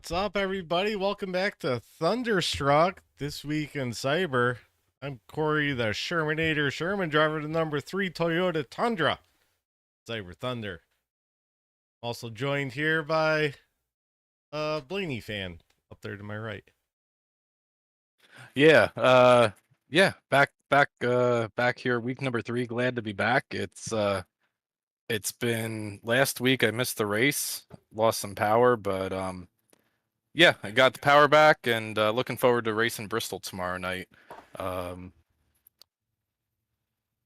What's up, everybody? Welcome back to Thunderstruck This Week in Cyber. I'm Corey, the Shermanator Sherman, driver of the number 3 Toyota Tundra, Cyber Thunder. Also joined here by Blaney fan up there to my right. Yeah, back here, week number 3. Glad to be back. It's been last week. I missed the race, lost some power, but yeah, I got the power back, and looking forward to racing Bristol tomorrow night.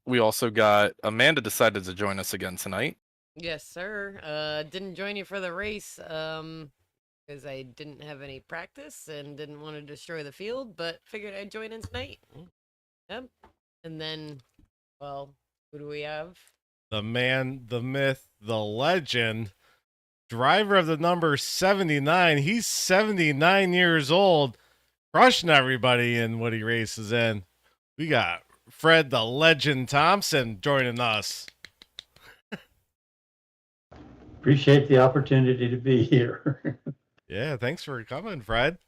We also got Amanda decided to join us again tonight. Yes, sir. Didn't join you for the race, because I didn't have any practice and didn't want to destroy the field, but figured I'd join in tonight. Yep. And then, well, who do we have? The man, the myth, the legend, driver of the number 79. He's 79 years old, crushing everybody in what he races in. We got Fred the Legend Thompson joining us. Appreciate the opportunity to be here. Yeah, thanks for coming, Fred.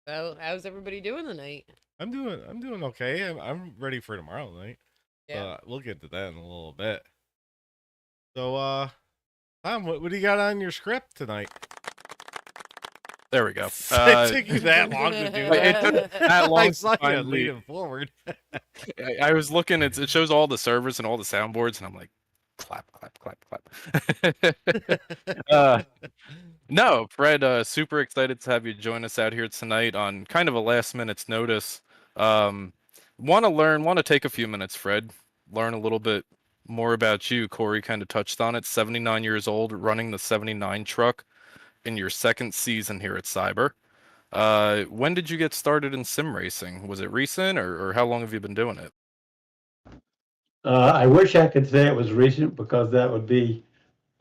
So, how's everybody doing tonight? I'm doing okay. I'm ready for tomorrow night. Yeah. We'll get to that in a little bit. So, Tom, what do you got on your script tonight? There we go. It took you that long to do that. It took that long. I saw you leaning forward. I was looking. It shows all the servers and all the soundboards, and I'm like, clap, clap, clap, clap. No, Fred, super excited to have you join us out here tonight on kind of a last minute's notice. Want to take a few minutes, Fred, learn a little bit more about you. Corey kind of touched on it. 79 years old, running the 79 truck in your second season here at Cyber. When did you get started in sim racing? Was it recent, or how long have you been doing it? I wish I could say it was recent because that would be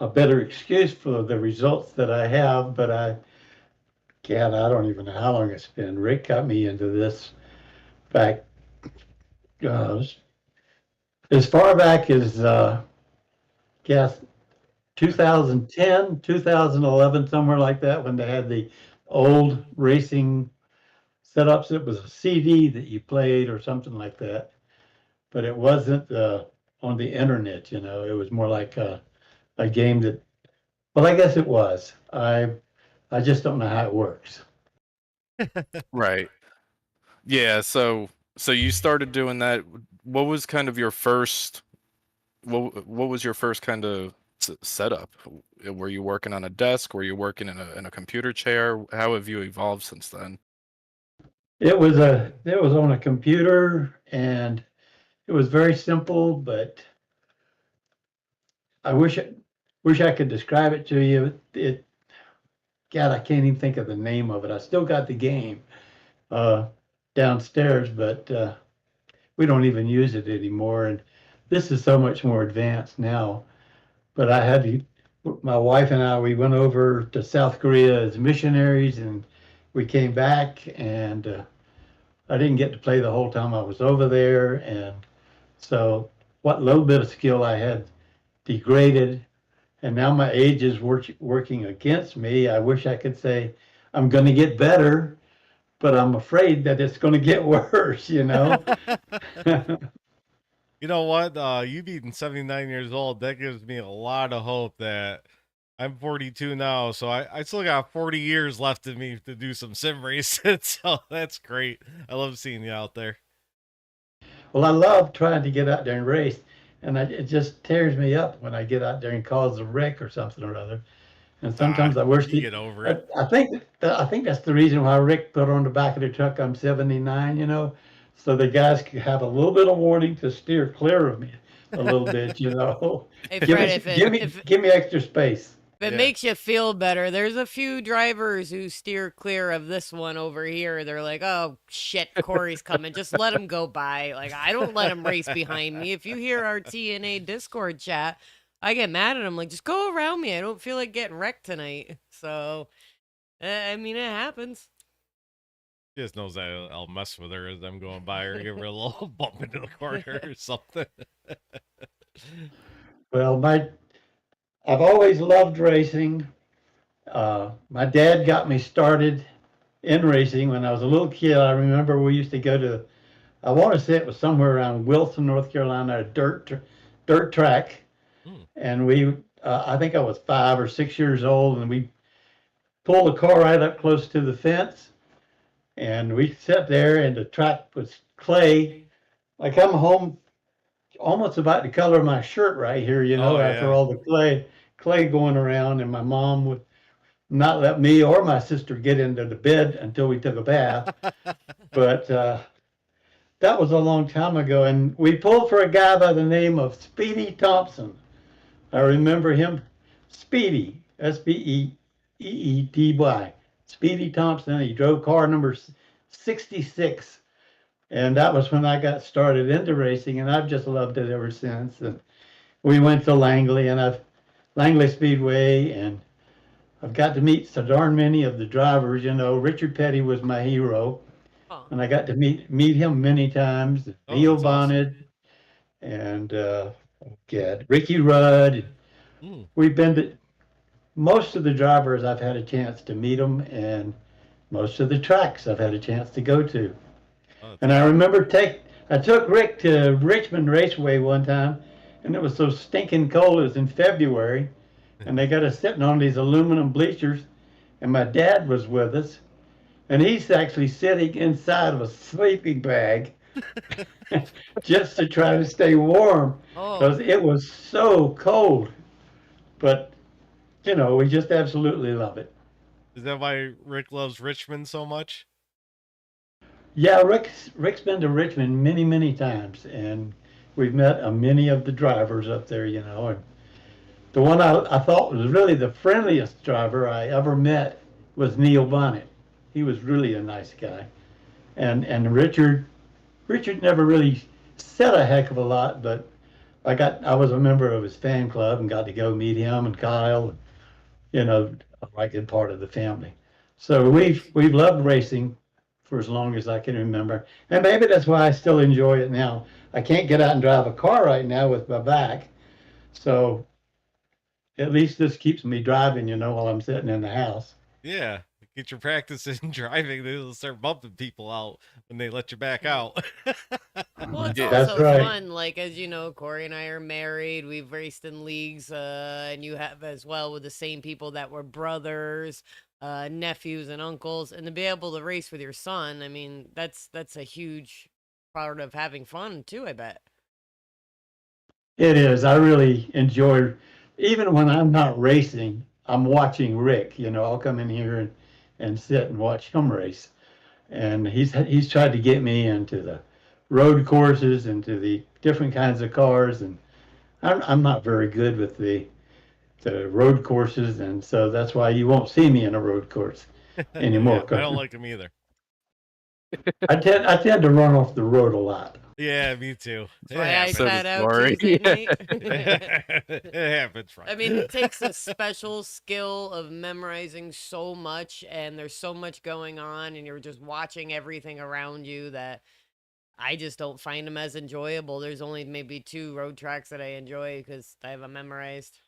a better excuse for the results that I have, but I don't even know how long it's been. Rick got me into this back as far back as 2010, 2011, somewhere like that, when they had the old racing setups. It was a CD that you played or something like that, but it wasn't on the internet. It was more like a game that, well, I guess it was. I just don't know how it works. Right. Yeah. So you started doing that. What was kind of your first? What was your first kind of setup? Were you working on a desk? Were you working in a computer chair? How have you evolved since then? It was on a computer, and it was very simple, but I wish I could describe it to you. God, I can't even think of the name of it. I still got the game downstairs, but we don't even use it anymore. And this is so much more advanced now. But my wife and I, we went over to South Korea as missionaries, and we came back, and I didn't get to play the whole time I was over there. And so what little bit of skill I had degraded, and now my age is working against me. I wish I could say I'm going to get better, but I'm afraid that it's going to get worse, You know what? You being 79 years old, that gives me a lot of hope that I'm 42 now, so I still got 40 years left in me to do some sim racing, so that's great. I love seeing you out there. Well, I love trying to get out there and race, and it just tears me up when I get out there and cause a wreck or something or other. And sometimes I wish you get over it. I think that's the reason why Rick put on the back of the truck I'm 79, so the guys could have a little bit of warning to steer clear of me a little bit. Hey, Fred, give me extra space. If it makes you feel better, there's a few drivers who steer clear of this one over here. They're like, oh, shit, Corey's coming. Just let him go by. Like, I don't let him race behind me. If you hear our TNA Discord chat, I get mad at him. Like, just go around me. I don't feel like getting wrecked tonight. So, I mean, it happens. She just knows that I'll mess with her as I'm going by or give her a little bump into the corner or something. Well, I've always loved racing. My dad got me started in racing when I was a little kid. I remember we used to go to, I want to say it was somewhere around Wilson, North Carolina, a dirt track. Hmm. And I think I was 5 or 6 years old, and we pulled the car right up close to the fence. And we sat there, and the track was clay. I come home almost about the color of my shirt right here, Oh after yeah. all the clay going around, and my mom would not let me or my sister get into the bed until we took a bath. But that was a long time ago, and we pulled for a guy by the name of Speedy Thompson. I remember him, Speedy, Speedy, Speedy Thompson. He drove car number 66, and that was when I got started into racing, and I've just loved it ever since. And we went to Langley Speedway, and I've got to meet so darn many of the drivers. Richard Petty was my hero, Huh. and I got to meet him many times. Oh, Neil that's awesome. Bonnet and Ricky Rudd. Hmm. We've been to most of the drivers. I've had a chance to meet them, and most of the tracks I've had a chance to go to. Oh, that's And I awesome. remember I took Rick to Richmond Raceway one time, and it was so stinking cold. It was in February, and they got us sitting on these aluminum bleachers, and my dad was with us, and he's actually sitting inside of a sleeping bag just to try to stay warm Oh, because it was so cold. But we just absolutely love it. Is that why Rick loves Richmond so much? Yeah, Rick's been to Richmond many, many times, and we've met many of the drivers up there. And the one I thought was really the friendliest driver I ever met was Neil Bonnet. He was really a nice guy, and Richard never really said a heck of a lot, but I was a member of his fan club and got to go meet him and Kyle, a good part of the family. So we've loved racing for as long as I can remember, and maybe that's why I still enjoy it now. I can't get out and drive a car right now with my back, so at least this keeps me driving, while I'm sitting in the house. Yeah. Get your practice in driving. They'll start bumping people out when they let you back Mhm. out. well, it's Yeah. That's also right. fun. Like, as you know, Corey and I are married. We've raced in leagues, and you have as well with the same people that were brothers, nephews, and uncles. And to be able to race with your son, I mean, that's a huge part of having fun too, I bet. It is. I really enjoy, even when I'm not racing, I'm watching Rick. I'll come in here and sit and watch him race. And he's tried to get me into the road courses, into the different kinds of cars, and I'm not very good with the road courses, and so that's why you won't see me in a road course anymore. Yeah, I 'Cause don't like them either. I tend to run off the road a lot. Yeah, me too. That's why I So sat does out Corey. Tuesday night. It happens, right? I mean, it takes a special skill of memorizing so much, and there's so much going on, and you're just watching everything around you that I just don't find them as enjoyable. There's only maybe 2 road tracks that I enjoy because I have them memorized.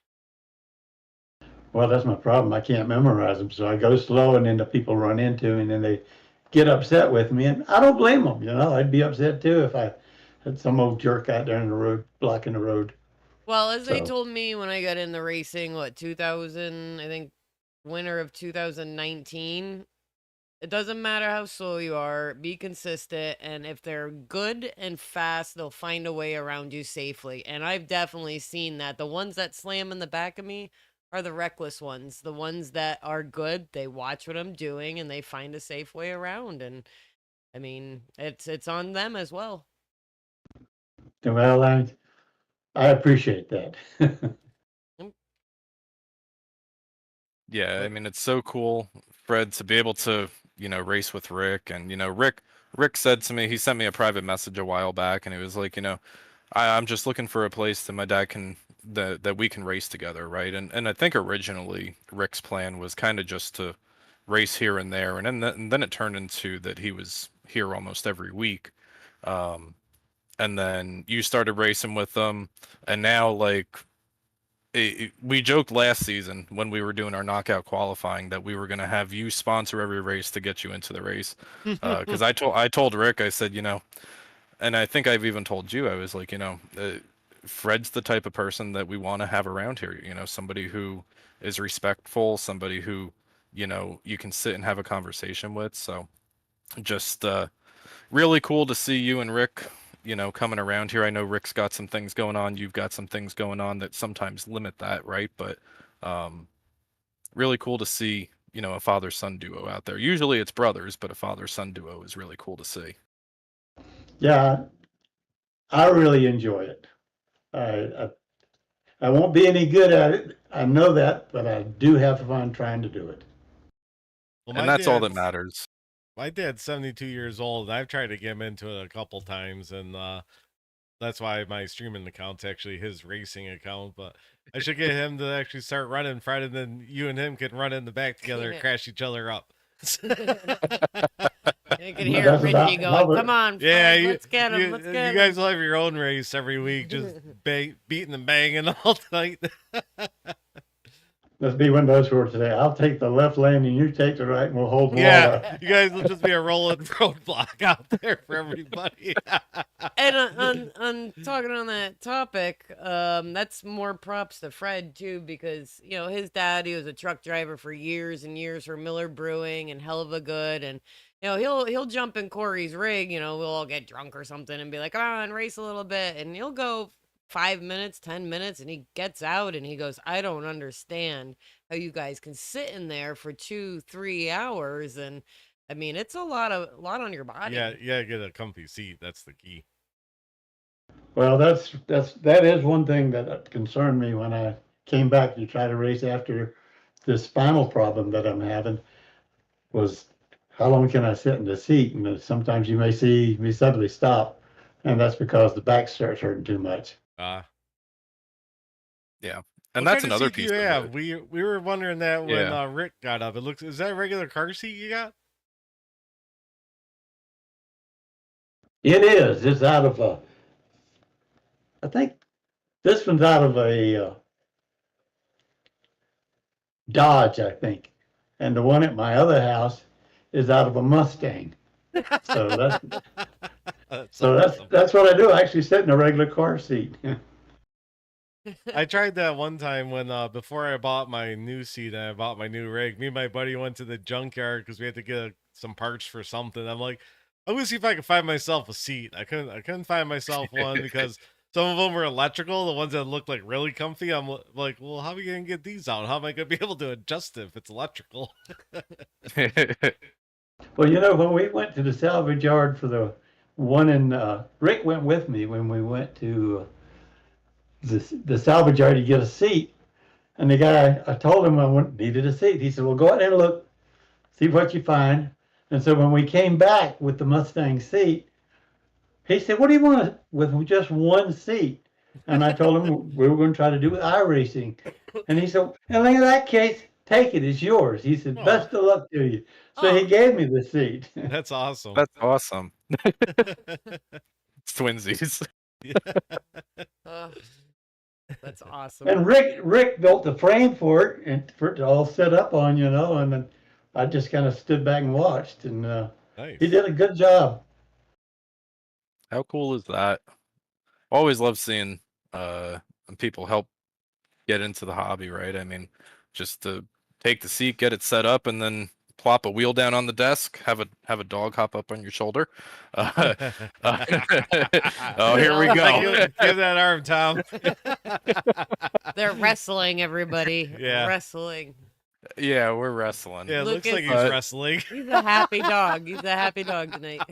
Well, that's my problem. I can't memorize them, so I go slow, and then the people run into me, and then they get upset with me, and I don't blame them. I'd be upset too if I had some old jerk out there in the road blocking the road. Well, as they So told me when I got into racing, what, 2000, I think winter of 2019, it doesn't matter how slow you are, be consistent, and if they're good and fast, they'll find a way around you safely. And I've definitely seen that. The ones that slam in the back of me are the reckless ones. The ones that are good, they watch what I'm doing and they find a safe way around. And I mean, it's on them as well. well, I appreciate that. Yeah, I But mean it's so cool, Fred, to be able to, race with Rick. And Rick said to me, he sent me a private message a while back, and he was like, I'm just looking for a place that my dad can that we can race together, right? And I think originally Rick's plan was kind of just to race here and there, and then it turned into that he was here almost every week. Um, and then you started racing with them, and now like we joked last season when we were doing our knockout qualifying that we were going to have you sponsor every race to get you into the race. Because I told Rick, I said, and I think I've even told you, I was like, Fred's the type of person that we want to have around here. Somebody who is respectful, somebody who, you can sit and have a conversation with. So just really cool to see you and Rick, coming around here. I know Rick's got some things going on. You've got some things going on that sometimes limit that, right? But really cool to see, a father-son duo out there. Usually it's brothers, but a father-son duo is really cool to see. Yeah, I really enjoy it. I won't be any good at it. I know that, but I do have fun trying to do it. Well, And that's all that matters. My dad's 72 years old, and I've tried to get him into it a couple times, and that's why my streaming account's actually his racing account. But I should get him to actually start running, Fred, and then you and him can run in the back together and crash each other up. You can hear Richie going, "Come on, Fred, let's get him. Let's get him." You guys will have your own race every week, just beating and banging all night. Let's be one of those who are today. I'll take the left lane and you take the right, and we'll hold the wall up. You guys will just be a rolling roadblock out there for everybody. And on talking on that topic, that's more props to Fred too, because his dad, he was a truck driver for years and years for Miller Brewing and Hell of a Good, and he'll jump in Corey's rig. We'll all get drunk or something and be like, "Come on, race a little bit," and he'll go 5 minutes, 10 minutes, and he gets out and he goes, "I don't understand how you guys can sit in there for 2-3 hours." And I mean, it's a lot on your body. Yeah, get a comfy seat. That's the key. Well, that is one thing that concerned me when I came back to try to race after this spinal problem that I'm having, was how long can I sit in the seat? And sometimes you may see me suddenly stop, and that's because the back starts hurting too much. Yeah, and that's another piece. Yeah, we were wondering that when Rick got up. Is that a regular car seat you got? It is. It's out of I think this one's out of a Dodge, I think, and the one at my other house is out of a Mustang. So that's what I do. I actually sit in a regular car seat. I tried that one time when before I bought my new seat and I bought my new rig. Me and my buddy went to the junkyard because we had to get some parts for something. I'm like, I'm gonna see if I can find myself a seat. I couldn't find myself one because some of them were electrical. The ones that looked like really comfy, I'm like, well, how are we gonna get these out? How am I gonna be able to adjust it if it's electrical? Well, when we went to the salvage yard for the one in Rick went with me when we went to the salvage yard to get a seat, and the guy, I told him I needed a seat. He said, "Well, go out there and look, see what you find." And so when we came back with the Mustang seat, he said, "What do you want with just one seat?" And I told him we were going to try to do iRacing. And he said, "And in that case, take it, it's yours." He said, "Best of luck to you." So he gave me the seat. That's awesome. That's awesome. It's twinsies. That's awesome. And Rick built the frame for it and for it to all set up on, and then I just kind of stood back and watched, and nice. He did a good job. How cool is that? Always love seeing people help get into the hobby, right? I mean, just to take the seat, get it set up, and then plop a wheel down on the desk, have a dog hop up on your shoulder. Oh, here we go. Give that arm, Tom. They're wrestling, everybody. Yeah. Wrestling. Yeah, we're wrestling. Yeah, it looks like he's wrestling. He's a happy dog. He's a happy dog tonight.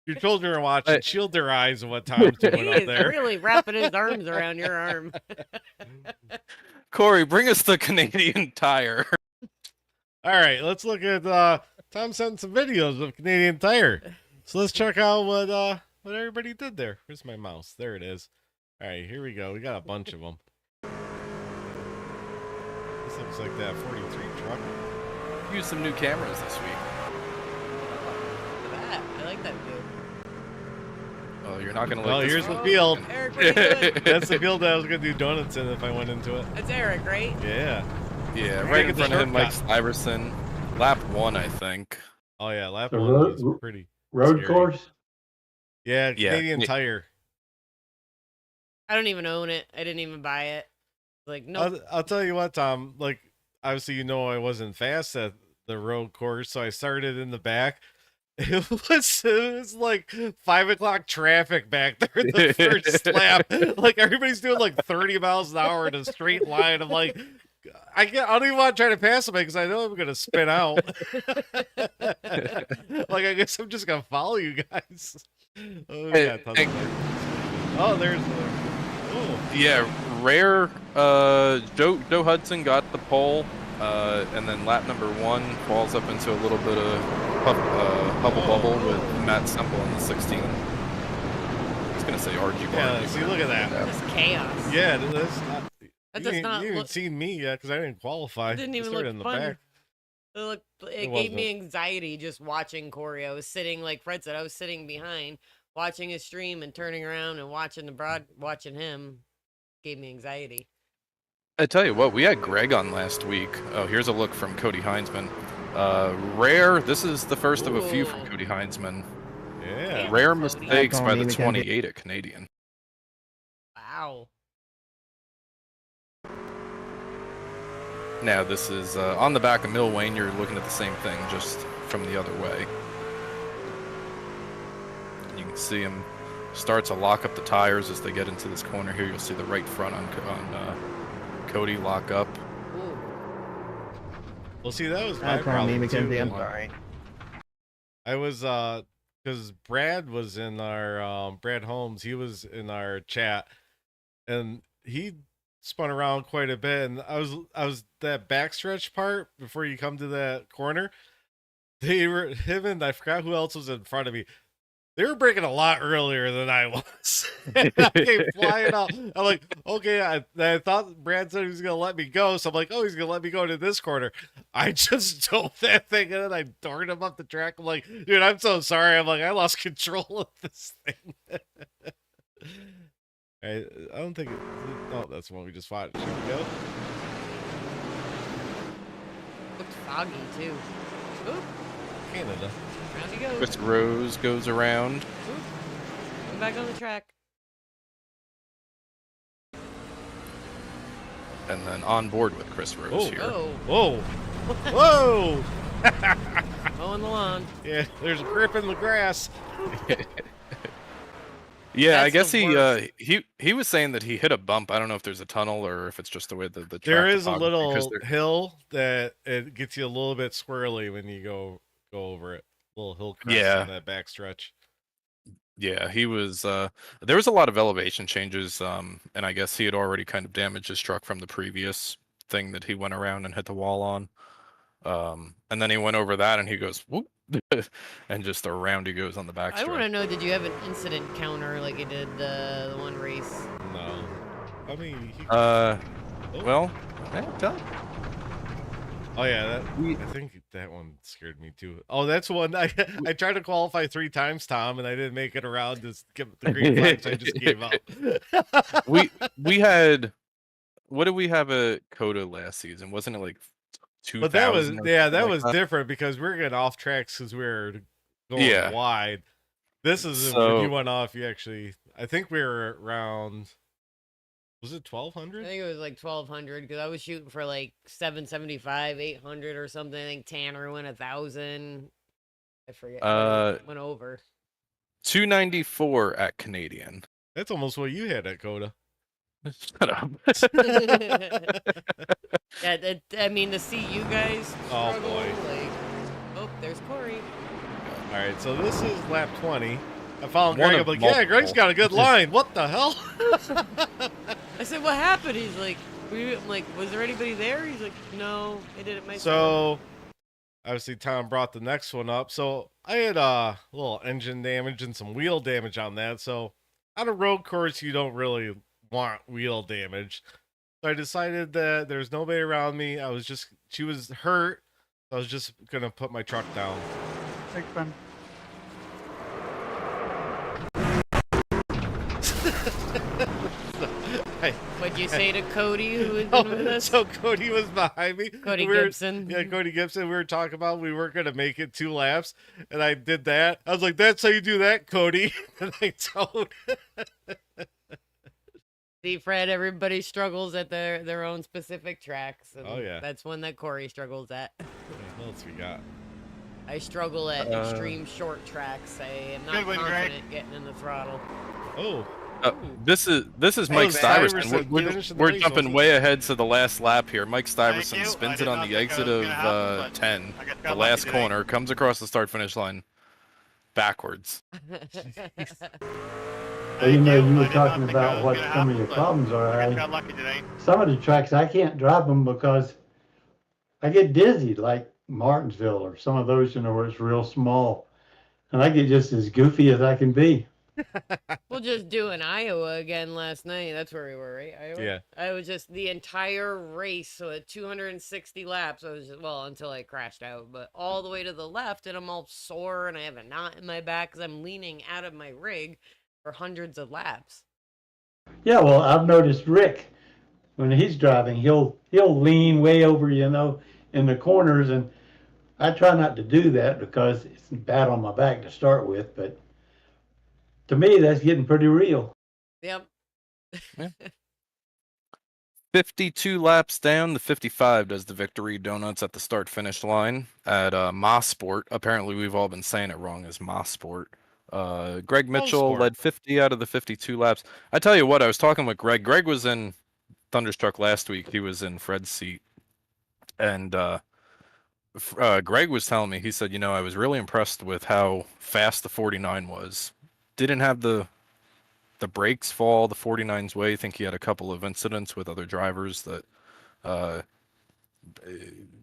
Your children are watching. Shield their eyes of what Tom's doing up there. He's really wrapping his arms around your arm. Corey, bring us the Canadian Tire. All right, let's look at Tom sent some videos of Canadian Tire. So let's check out what everybody did there. Where's my mouse? There it is. All right, here we go. We got a bunch of them. This looks like that 43 truck. Use some new cameras this week. Look at that. I like that view. Oh, you're not gonna Oh, like this. here's the Oh, field. Eric, what are you doing? That's the field that I was gonna do donuts in if I went into it. That's Eric, right? Yeah. Yeah, We're right taking in the front of him, Mike shortcut. Iverson. Lap 1, I think. Oh yeah, lap The 1 was pretty road scary. course. Yeah, Yeah, Canadian Cana- Tire. I don't even own it. I didn't even buy it. Like, nope. I'll tell you what, Tom. Like, obviously, I wasn't fast at the road course, so I started in the back. It was like 5 o'clock traffic back there in the first lap. Like everybody's doing like 30 miles an hour in a straight line. I'm like, I don't even want to try to pass somebody because I know I'm gonna spin out. Like I guess I'm just gonna follow you guys. Oh, yeah, oh, there's. Oh. Yeah, rare. Joe Hudson got the pole, and then lap number 1 falls up into a little bit of hubble bubble with Matt Semple in the 16. I was gonna say RG. Yeah, see, look at that. It's chaos. Yeah, that's not. That You does not haven't look. seen me yet because I didn't qualify. It didn't I even started look in the fun. back. It gave me anxiety just watching Corey. I was sitting, like Fred said, I was sitting behind, watching his stream and turning around and watching him. Gave me anxiety. I tell you what, we had Greg on last week. Oh, here's a look from Cody Heinzman. Rare. This is the first of a few from Ooh. Cody Heinzman. Yeah. Rare Cody. mistakes by the Mackenzie. 28 at Canadian. Wow. Now this is on the back of Mill Wayne. You're looking at the same thing, just from the other way. You can see him start to lock up the tires as they get into this corner here. You'll see the right front on Cody lock up. Ooh. Well, see, that was my That's on me, problem Mackenzie. I'm too. sorry. I was because Brad was in our Brad Holmes. He was in our chat, and he spun around quite a bit. And I was that backstretch part before you come to that corner. They were him and I forgot who else was in front of me. They were breaking a lot earlier than I was. And I came flying out. I'm like, okay, I thought Brad said he was going to let me go. So I'm like, oh, he's going to let me go to this corner. I just dove that thing in and I darted him up the track. I'm like, dude, I'm so sorry. I'm like, I lost control of this thing. I don't think it, oh, that's one we just fought. Should we go? Looked foggy too. Oop. Canada. Round he goes. Chris Rose goes around. Oop. Come back on the track. And then on board with Chris Rose Oh. here. Oh, Whoa. Whoa. mowing the lawn. Yeah, there's a grip in the grass. Yeah, I That's guess the worst. he was saying that he hit a bump. I don't know if there's a tunnel or if it's just the way the track There is a topography, 'cause little there- hill that it gets you a little bit swirly when you go over it. Little hill crest Yeah. on that backstretch. Yeah, he was there was a lot of elevation changes, and I guess he had already kind of damaged his truck from the previous thing that he went around and hit the wall on. And then he went over that and he goes whoop and just around he goes on the I want to backstretch. know, did you have an incident counter like you did the one race? No. I mean, Well, tell oh yeah, I think that one scared me too. Oh, that's one I tried to qualify 3 times, Tom, and I didn't make it around to get the green flag, so I just gave up. we had what did we have at Coda last season? Wasn't it like 2000? But that was or that something was like different because we were getting off tracks because we were going wide. This is when So- you went off. You actually, I think we were around. Was it I 1200? think it was like 1200 because I was shooting for like 775, 800 or something. I think Tanner went 1,000. I forget. Went over. 294 at Canadian. That's almost what you had at Coda. Shut up. Yeah, I mean, to see you guys. Oh, struggle, boy. Like, oh, there's Corey. All right, so this is lap 20. I followed One Greg. I'm of like, yeah, Greg's multiple. got a good line. What the hell? I said, what happened? He's like, I'm like, was there anybody there? He's like, no, I did it myself. So, obviously, Tom brought the next one up. So, I had a little engine damage and some wheel damage on that. So, on a road course, you don't really want wheel damage. So, I decided that there's nobody around me. She was hurt. So I was just going to put my truck down. Thanks, Ben. What'd you say to Cody, who was Oh, in with us? so Cody was behind me. Cody and we were- Gibson. Yeah, Cody Gibson. We were talking about we weren't going to make it 2 laps, and I did that. I was like, "That's how you do that, Cody." And I told. See, Fred, everybody struggles at their own specific tracks. And Oh, yeah. That's one that Corey struggles at. What else we got? I struggle at extreme short tracks. I am not Good one, Greg. confident getting in the throttle. Oh, This is Mike Stuyvesant Stuyvesant. finishing the We're race, jumping wasn't way ahead to the last lap here. Mike Stuyvesant you. spins I it did on not the think exit I was of gonna happen, but 10, I got the lucky last today. corner, comes across the start finish line backwards. Well, you know, you I were did not talking think I about was what gonna some of happen, your but problems are. I I, got lucky today. some of the tracks, I can't drive them because I get dizzy, like Martinsville or some of those, you know, where it's real small. And I get just as goofy as I can be. We'll just do an Iowa again last night. That's where we were, right? Iowa? Yeah. I was just the entire race, so at 260 laps, I was just, well, until I crashed out, but all the way to the left, and I'm all sore, and I have a knot in my back because I'm leaning out of my rig for hundreds of laps. Yeah, well, I've noticed Rick, when he's driving, he'll lean way over, you know, in the corners, and I try not to do that because it's bad on my back to start with, but to me, that's getting pretty real. Yep. 52 laps down, the 55 does the victory donuts at the start finish line at Mossport. Apparently, we've all been saying it wrong as Mossport. Greg Mitchell Sport. led 50 out of the 52 laps. I tell you what, I was talking with Greg. Greg was in Thunderstruck last week. He was in Fred's seat. And Greg was telling me, he said, you know, I was really impressed with how fast the 49 was. Didn't have the brakes fall the 49's way. I think he had a couple of incidents with other drivers that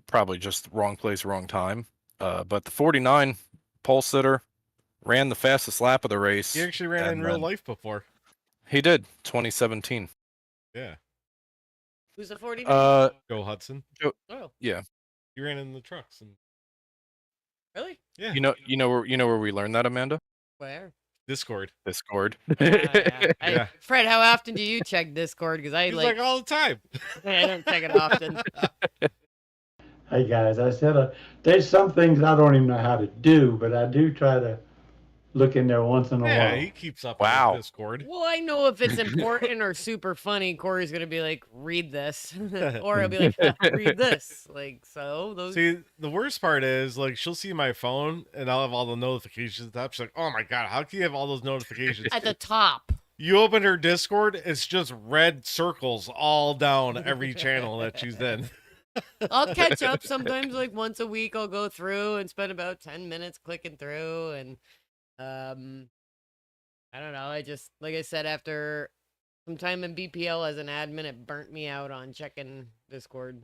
probably just wrong place, wrong time. But the 49 pole sitter ran the fastest lap of the race. he actually ran in and real then- life before. He did, 2017. Yeah. Who's the 49? Go Hudson. Oh, Yeah. He ran in the trucks and really? yeah. You know where we learned that, Amanda? Where? Discord. Discord. Yeah. Yeah. Fred, how often do you check Discord? Because I He's like, like all the time. I don't check it often. Hey guys, I said there's some things I don't even know how to do, but I do try to look in there once in a Yeah, while. he keeps up Wow. on Discord. Well, I know if it's important or super funny, Corey's gonna be like, "Read this," or he'll be like, "Read this." Like, so those. See, the worst part is like she'll see my phone and I'll have all the notifications up. She's like, "Oh my god, how can you have all those notifications?" At the top. You open her Discord, it's just red circles all down every channel that she's in. I'll catch up sometimes, like once a week. I'll go through and spend about 10 minutes clicking through, and I don't know. I just, like I said, after some time in BPL as an admin, it burnt me out on checking Discord.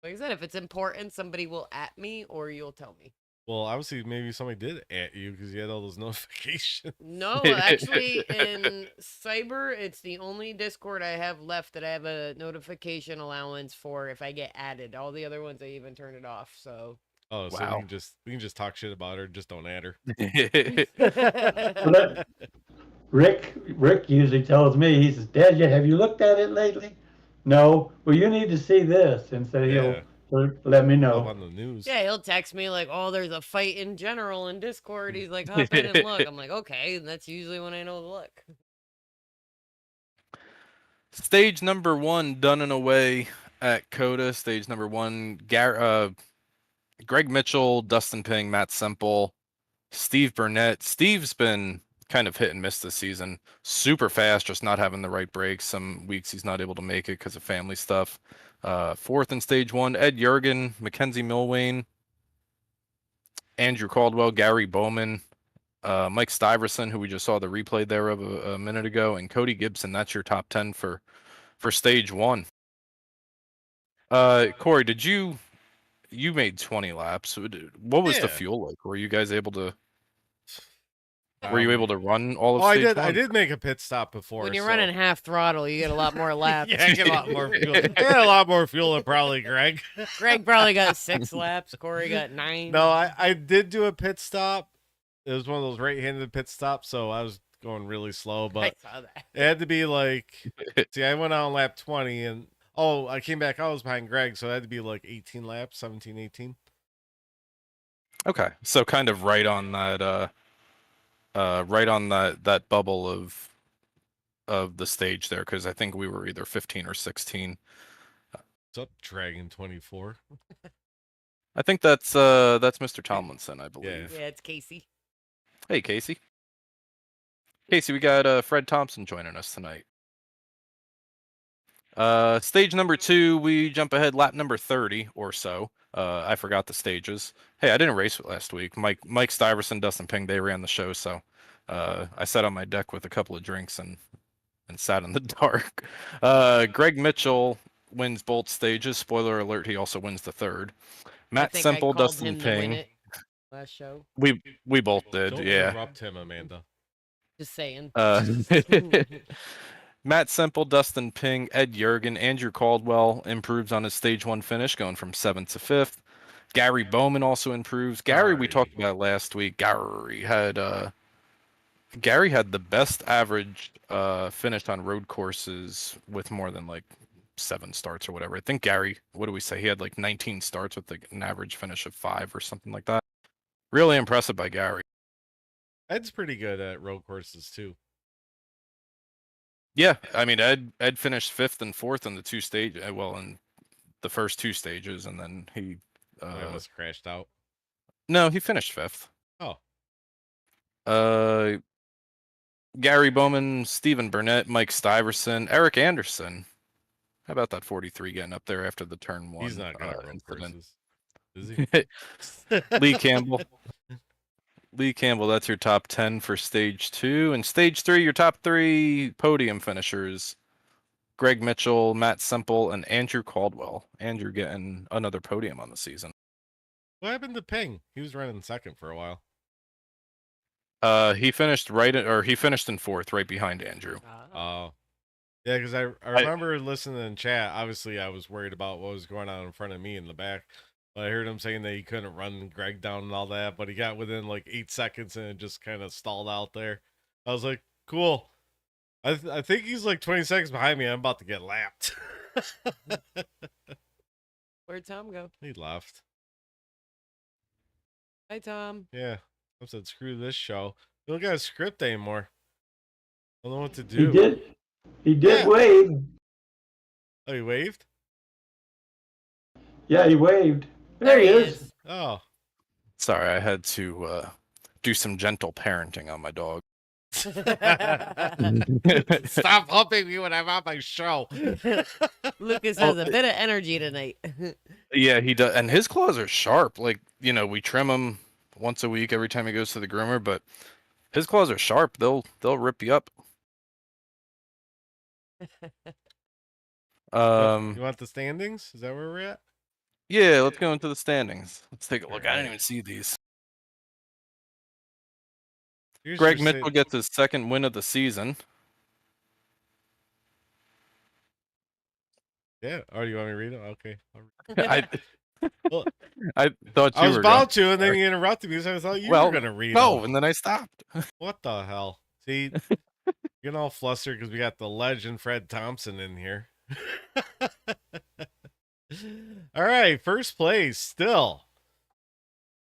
Like I said, if it's important, somebody will at me or you'll tell me. Well, obviously, maybe somebody did at you because you had all those notifications. No, actually, in Cyber, it's the only Discord I have left that I have a notification allowance for if I get added. All the other ones, I even turn it off. So. Oh, so Wow. we can just talk shit about her, just don't add her. Well, Rick usually tells me, he says, Dad, have you looked at it lately? No. Well, you need to see this. And so he'll let me Up know. on the news. Yeah, he'll text me like, "Oh, there's a fight in general in Discord." He's like, "Hop in and look." I'm like, "Okay," and that's usually when I know to look. Stage number 1 done and away at Coda. Stage number 1, Greg Mitchell, Dustin Ping, Matt Semple, Steve Burnett. Steve's been kind of hit and miss this season. Super fast, just not having the right brakes. Some weeks he's not able to make it because of family stuff. 4th in stage 1, Ed Jurgen, Mackenzie Milwain, Andrew Caldwell, Gary Bowman, Mike Stuyvesant, who we just saw the replay there of a minute ago, and Cody Gibson. That's your top 10 for stage 1. Corey, did you made 20 laps? What was the Yeah. fuel like? Were you guys able to? Were you able to run all of Oh, I stage did. I 1? did make a pit stop before. When you're so- running half throttle, you get a lot more laps. yeah, I get a lot more fuel. I get a lot more fuel than probably Greg. Greg probably got 6 laps. Corey got 9. No, I did do a pit stop. It was one of those right-handed pit stops, so I was going really slow, I but saw that. it had to be like, see, I went out on lap 20 and, I came back. I was behind Greg, so it had to be like 18 laps, 17, 18. Okay, so kind of right on that that bubble of the stage there, because I think we were either 15 or 16. What's up, Dragon 24? I think that's Mr. Tomlinson, I believe. Yeah, it's Casey. Hey, Casey. Casey, we got Fred Thompson joining us tonight. Stage number 2, we jump ahead lap number 30 or so. I forgot the stages. Hey, I didn't race last week. Mike Stiverson, Dustin Ping, they ran the show, so I sat on my deck with a couple of drinks and sat in the dark. Greg Mitchell wins both stages. Spoiler alert, he also wins the third. Matt I think Semple, I called Dustin him to win Ping. it last show. We both did, Don't yeah. interrupt him, Amanda. Just saying. Matt Semple, Dustin Ping, Ed Yergin, Andrew Caldwell improves on his stage 1 finish, going from 7th to 5th. Gary Bowman also improves. Gary, we talked about last week. Gary had the best average finish on road courses with more than like 7 starts or whatever. I think Gary, what do we say? He had like 19 starts with like an average finish of 5 or something like that. Really impressive by Gary. Ed's pretty good at road courses too. Yeah, I mean Ed finished 5th and 4th in the 2 stages. Well, in the first 2 stages, and then he I almost crashed out. no, he finished 5th. Oh, Gary Bowman, Stephen Burnett, Mike Stiverson, Eric Anderson. How about that 43 getting up there after the turn 1? he's not good at road incident. courses, is he? Lee Campbell. Lee Campbell, that's your top 10 for stage 2. And stage 3, your top 3 podium finishers. Greg Mitchell, Matt Semple, and Andrew Caldwell. Andrew getting another podium on the season. What happened to Ping? He was running second for a while. He finished in 4th, right behind Andrew. Oh. Yeah, because I remember listening in chat. Obviously, I was worried about what was going on in front of me in the back. But I heard him saying that he couldn't run Greg down and all that, but he got within like 8 seconds and it just kind of stalled out there. I was like, cool. I think he's like 20 seconds behind me. I'm about to get lapped. Where'd Tom go? He left. Hi, Tom. Yeah. I said, screw this show. We don't got a script anymore. I don't know what to do. He did Yeah. wave. Oh, he waved? Yeah, he waved. There he is. is. Oh. Sorry, I had to do some gentle parenting on my dog. Stop humping me when I'm on my show. Lucas has a bit of energy tonight. Yeah, he does, and his claws are sharp. Like, we trim him once a week every time he goes to the groomer, but his claws are sharp. They'll rip you up. You want the standings? Is that where we're at? Yeah, let's go into the standings. Let's take a look. I Alright. didn't even see these. Here's Greg your Mitchell gets his 2nd win of the season. Yeah. Oh, you want me to read it? Okay. Well, I thought you I was were about to, and then you interrupted me, so I thought you were going to read no, them. and then I stopped. What the hell? See, getting all flustered because we got the legend Fred Thompson in here. All right, first place still.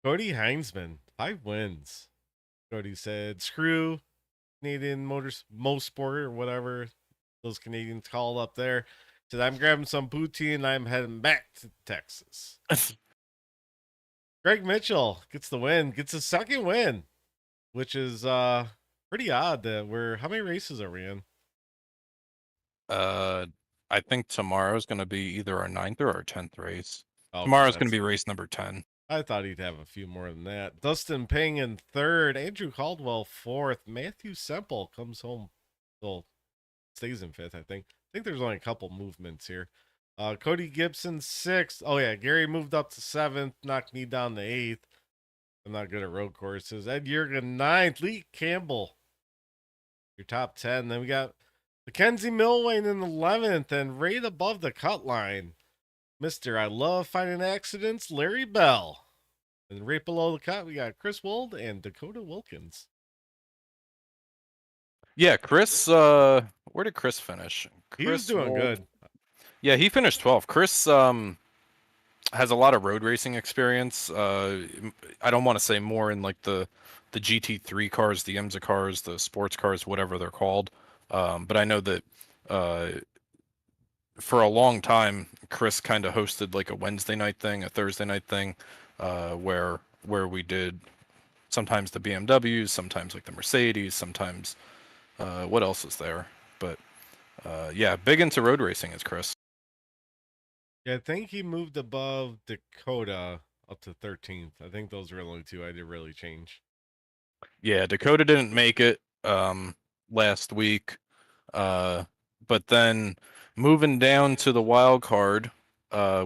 Cody Heinsman, 5 wins. Cody said, "Screw Canadian Mosport or whatever those Canadians call up there." Said, "I'm grabbing some poutine and I'm heading back to Texas." Greg Mitchell gets the win, gets his 2nd win, which is pretty odd that how many races are we in? I think tomorrow's going to be either our 9th or our 10th race. Oh, Tomorrow's going to be race number 10. I thought he'd have a few more than that. Dustin Ping in 3rd, Andrew Caldwell 4th, Matthew Semple comes home, well, stays in 5th, I think. I think there's only a couple movements here. Cody Gibson 6th. Oh yeah, Gary moved up to 7th, knocked me down to 8th. I'm not good at road courses. Ed Yergin 9th, Lee Campbell, your top 10. Then we got Mackenzie Milwain in 11th, and right above the cut line, Mr. I Love Finding Accidents, Larry Bell. And right below the cut, we got Chris Wold and Dakota Wilkins. Yeah, Chris. Where did Chris finish? He was doing good. Yeah, he finished 12th. Chris has a lot of road racing experience. I don't want to say more in like the GT3 cars, the IMSA cars, the sports cars, whatever they're called. But I know that uh, for a long time, Chris kind of hosted like a Wednesday night thing, a Thursday night thing, where we did sometimes the BMWs, sometimes like the Mercedes, sometimes what else is there? But yeah, big into road racing is Chris. Yeah, I think he moved above Dakota up to 13th. I think those were the only two I did really change. Yeah, Dakota didn't make it last week. But then moving down to the wild card,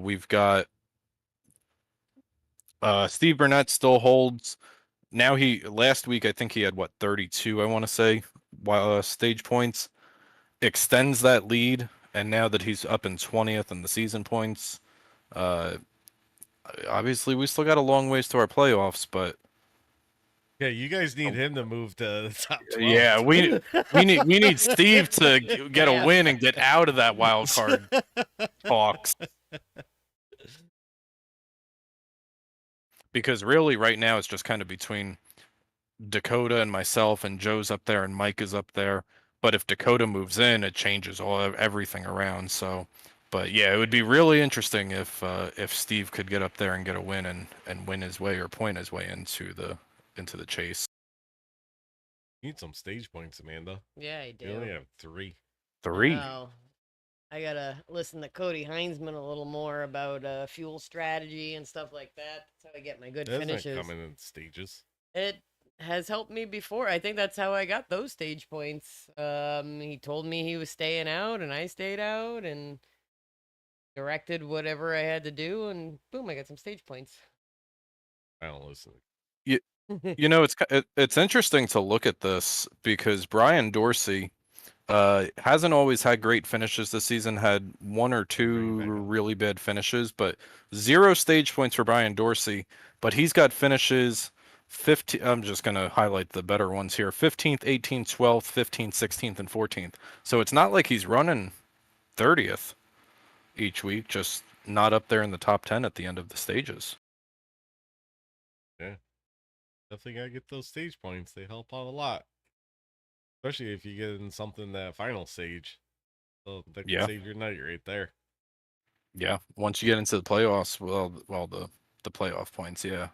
we've got Steve Burnett still holds. Now last week I think he had what 32 I want to say stage points. Extends that lead, and now that he's up in 20th in the season points, obviously we still got a long ways to our playoffs, but Yeah, you guys need him to move to the top 12. yeah, we need Steve to get a win and get out of that wild card talks. Because really right now it's just kind of between Dakota and myself, and Joe's up there and Mike is up there. But if Dakota moves in, it changes everything around. So, but yeah, it would be really interesting if Steve could get up there and get a win and win his way or point his way into the chase. You need some stage points, Amanda. Yeah, I do. You only have 3. 3. Wow. I gotta listen to Cody Heinzman a little more about fuel strategy and stuff like that. That's how I get my good Doesn't finishes. come in stages. It has helped me before. I think that's how I got those stage points. He told me he was staying out, and I stayed out, and directed whatever I had to do, and boom, I got some stage points. I don't listen. You know, it's interesting to look at this because Brian Dorsey hasn't always had great finishes this season. Had 1 or 2 really bad finishes, but 0 stage points for Brian Dorsey. But he's got finishes 15. I'm just gonna highlight the better ones here: 15th, 18th, 12th, 15th, 16th, and 14th. So it's not like he's running 30th each week, just not up there in the top 10 at the end of the stages. Yeah, definitely gotta get those stage points. They help out a lot. Especially if you get in something that final stage. So that can save your night right there. Yeah, once you get into the playoffs, well, the playoff points, yeah.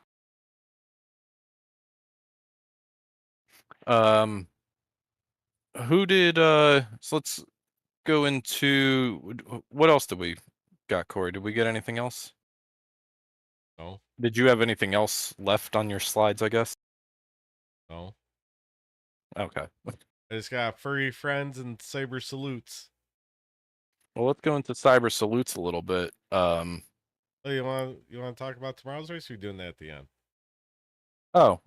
Who did so let's go into what else did we got, Corey? Did we get anything else? No. Did you have anything else left on your slides, I guess? No. Okay. I just got furry friends and cyber salutes. Well, let's go into cyber salutes a little bit. Oh, you want to talk about tomorrow's race? Or are you doing that at the end? Oh,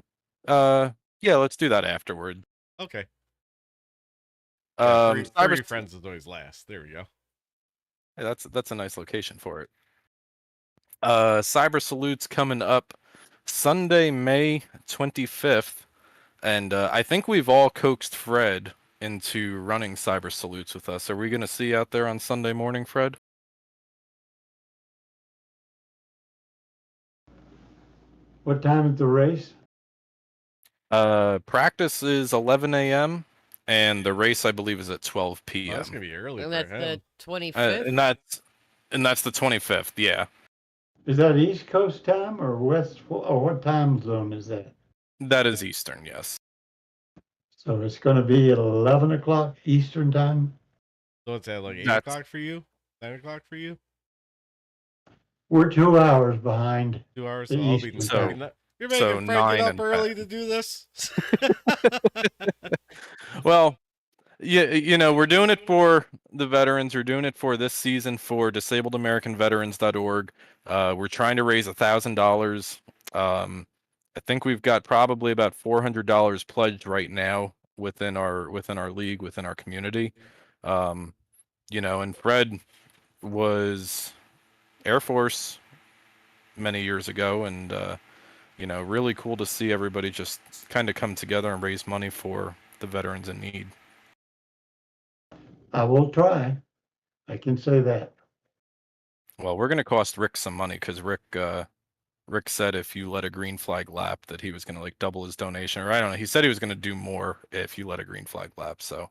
yeah, let's do that afterward. Okay. Yeah, furry Cyber friends is always last. There we go. Hey, that's a nice location for it. Cyber salutes coming up Sunday, May 25th, and I think we've all coaxed Fred into running cyber salutes with us. Are we going to see you out there on Sunday morning, Fred? What time is the race? Practice is 11 a.m. and the race I believe is at 12 Oh, p.m. that's gonna be early And for that's him. the 25th. And that's the 25th. Yeah, Is that East Coast time or West? Or what time zone is that? that is Eastern. Yes. So it's going to be at 11 o'clock Eastern time. So it's at like 8 That's- o'clock for you? 9 o'clock for you? We're 2 hours behind. 2 hours. The So I'll be. Eastern So- You're making so Fred 9 get up and early to do this. Well, yeah, you know, we're doing it for the veterans. We're doing it for this season for disabledamericanveterans.org. We're trying to raise $1,000. I think we've got probably about $400 pledged right now within our league, within our community. You know, and Fred was Air Force many years ago, and you know, really cool to see everybody just kind of come together and raise money for the veterans in need. I will try. I can say that. Well, we're gonna cost Rick some money because Rick said if you let a green flag lap that he was gonna like double his donation, or I don't know. He said he was gonna do more if you let a green flag lap. So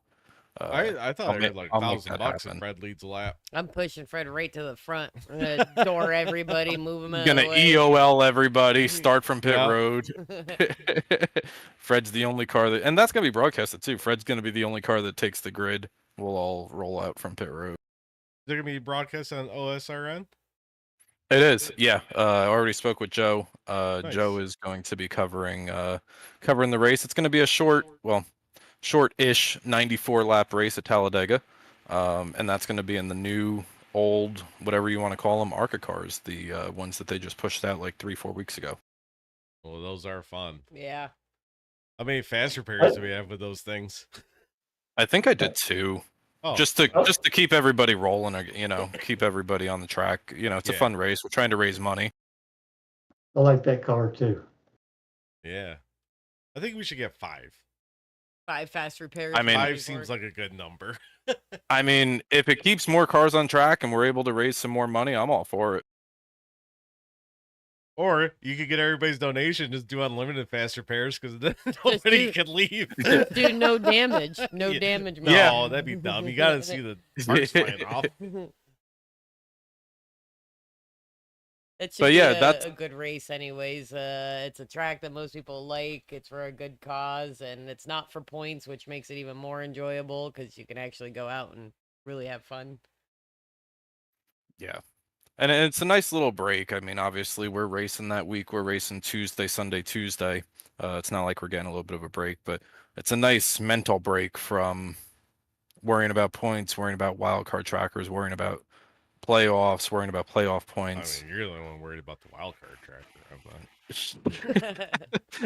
I thought I heard like I'll make $1,000 that if happen. Fred leads a lap. I'm pushing Fred right to the front. I'm gonna door everybody, move him out Gonna of the way. EOL everybody, start from pit Yeah. road. Fred's the only car that, and that's gonna be broadcasted too. Fred's gonna be the only car that takes the grid. We'll all roll out from pit road. They're gonna be broadcast on OSRN. It is, yeah. I already spoke with Joe. Nice. Joe is going to be covering the race. It's going to be a short-ish 94 lap race at Talladega, and that's going to be in the new, old, whatever you want to call them, ARCA cars, the ones that they just pushed out like 3-4 weeks ago. Well, those are fun. Yeah. How many fast repairs do we have with those things? I think I did 2. Oh, Just to keep everybody rolling, keep everybody on the track. It's a Yeah. fun race. We're trying to raise money. I like that car too. yeah. I think we should get 5. 5 fast repairs. I mean- 5 seems like a good number. I mean, if it keeps more cars on track and we're able to raise some more money, I'm all for it. Or you could get everybody's donation, just do unlimited fast repairs because then nobody do- can leave. Do no damage. No Yeah. damage. No, man. that'd be dumb. You gotta see the parts flying off. It should But be yeah, a, that's- a good race anyways. It's a track that most people like. It's for a good cause, and it's not for points, which makes it even more enjoyable because you can actually go out and really have fun. Yeah. And it's a nice little break. I mean, obviously, we're racing that week. We're racing Tuesday, Sunday, Tuesday. It's not like we're getting a little bit of a break, but it's a nice mental break from worrying about points, worrying about wildcard trackers, worrying about playoffs, worrying about playoff I points. mean, you're the only one worried about the wild card tracker. I'm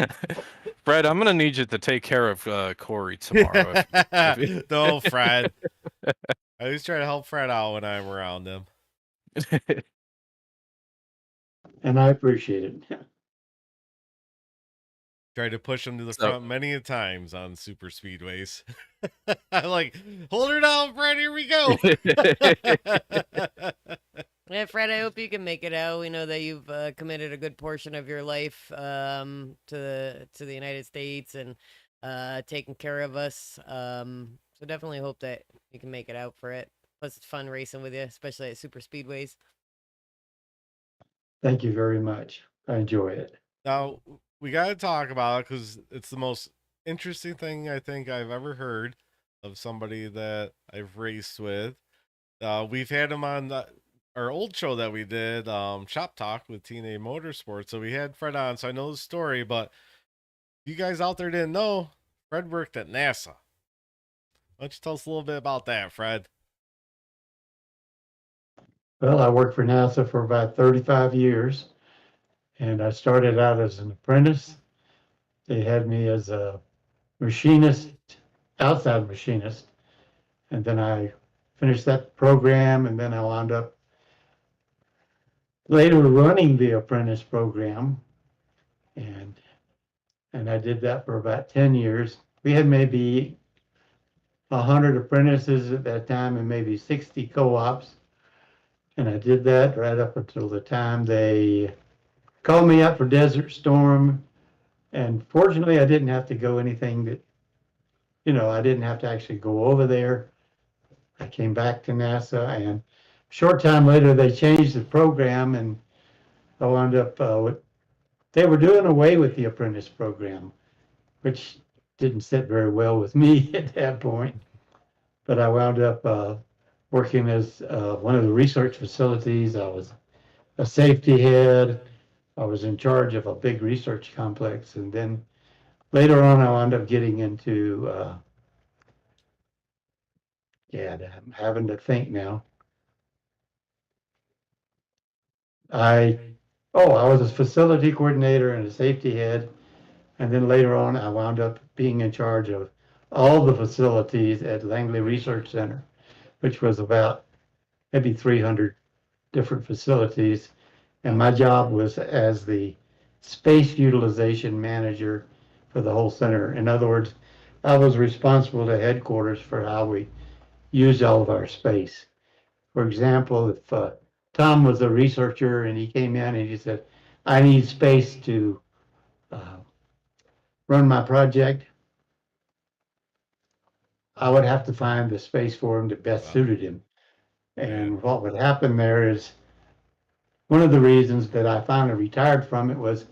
not. Fred, I'm gonna need you to take care of Corey tomorrow. No, Fred. I always try to help Fred out when I'm around him. And I appreciate it. Tried to push him to the So- front many a times on super speedways. I'm like, hold her down, Fred. Here we go. Yeah, Fred, I hope you can make it out. We know that you've committed a good portion of your life to the United States and taking care of us. So definitely hope that you can make it out for it. Plus, it's fun racing with you, especially at super speedways. Thank you very much. I enjoy it. Now, we got to talk about it because it's the most interesting thing I think I've ever heard of somebody that I've raced with. We've had him on our old show that we did, Shop Talk with TNA Motorsports. So we had Fred on, so I know the story, but you guys out there didn't know, Fred worked at NASA. Why don't you tell us a little bit about that, Fred? Well, I worked for NASA for about 35 years, and I started out as an apprentice. They had me as a machinist, outside machinist, and then I finished that program, and then I wound up later running the apprentice program, and I did that for about 10 years. We had maybe 100 apprentices at that time and maybe 60 co-ops. And I did that right up until the time they called me up for Desert Storm. And fortunately, I didn't have to go anything that, I didn't have to actually go over there. I came back to NASA, and a short time later, they changed the program, and I wound up they were doing away with the apprentice program, which didn't sit very well with me at that point. But I wound up working as one of the research facilities. I was a safety head. I was in charge of a big research complex. And then later on, I wound up getting into, I'm having to think now. I was a facility coordinator and a safety head. And then later on, I wound up being in charge of all the facilities at Langley Research Center, which was about maybe 300 different facilities. And my job was as the space utilization manager for the whole center. In other words, I was responsible to headquarters for how we use all of our space. For example, if Tom was a researcher and he came in and he said, I need space to uh, run my project, I would have to find the space for him that best Wow. suited him. Yeah. And what would happen there is one of the reasons that I finally retired from it was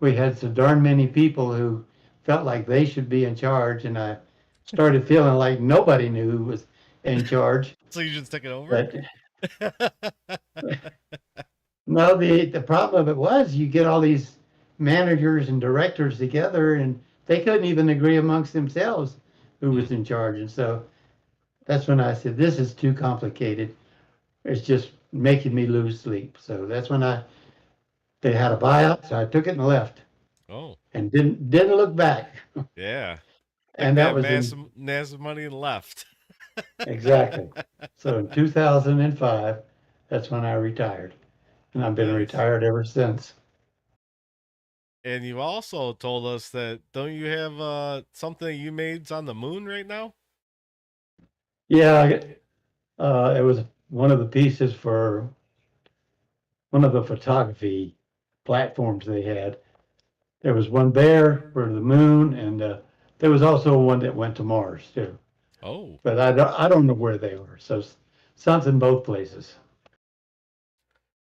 we had so darn many people who felt like they should be in charge, and I started feeling like nobody knew who was in charge. So you just took it over? But no, the problem of it was you get all these managers and directors together, and they couldn't even agree amongst themselves who was in charge. And so that's when I said, this is too complicated. It's just making me lose sleep. So that's when they had a buyout, so I took it and left Oh, and didn't look back. yeah. And that That was massive money and left. exactly. So in 2005, that's when I retired. And I've been Nice. retired ever since. And you also told us that don't you have something you made's on the moon right now? Yeah, it was one of the pieces for one of the photography platforms they had. There was one there for the moon, and there was also one that went to Mars too. Oh, But I don't know where they are. So something both places.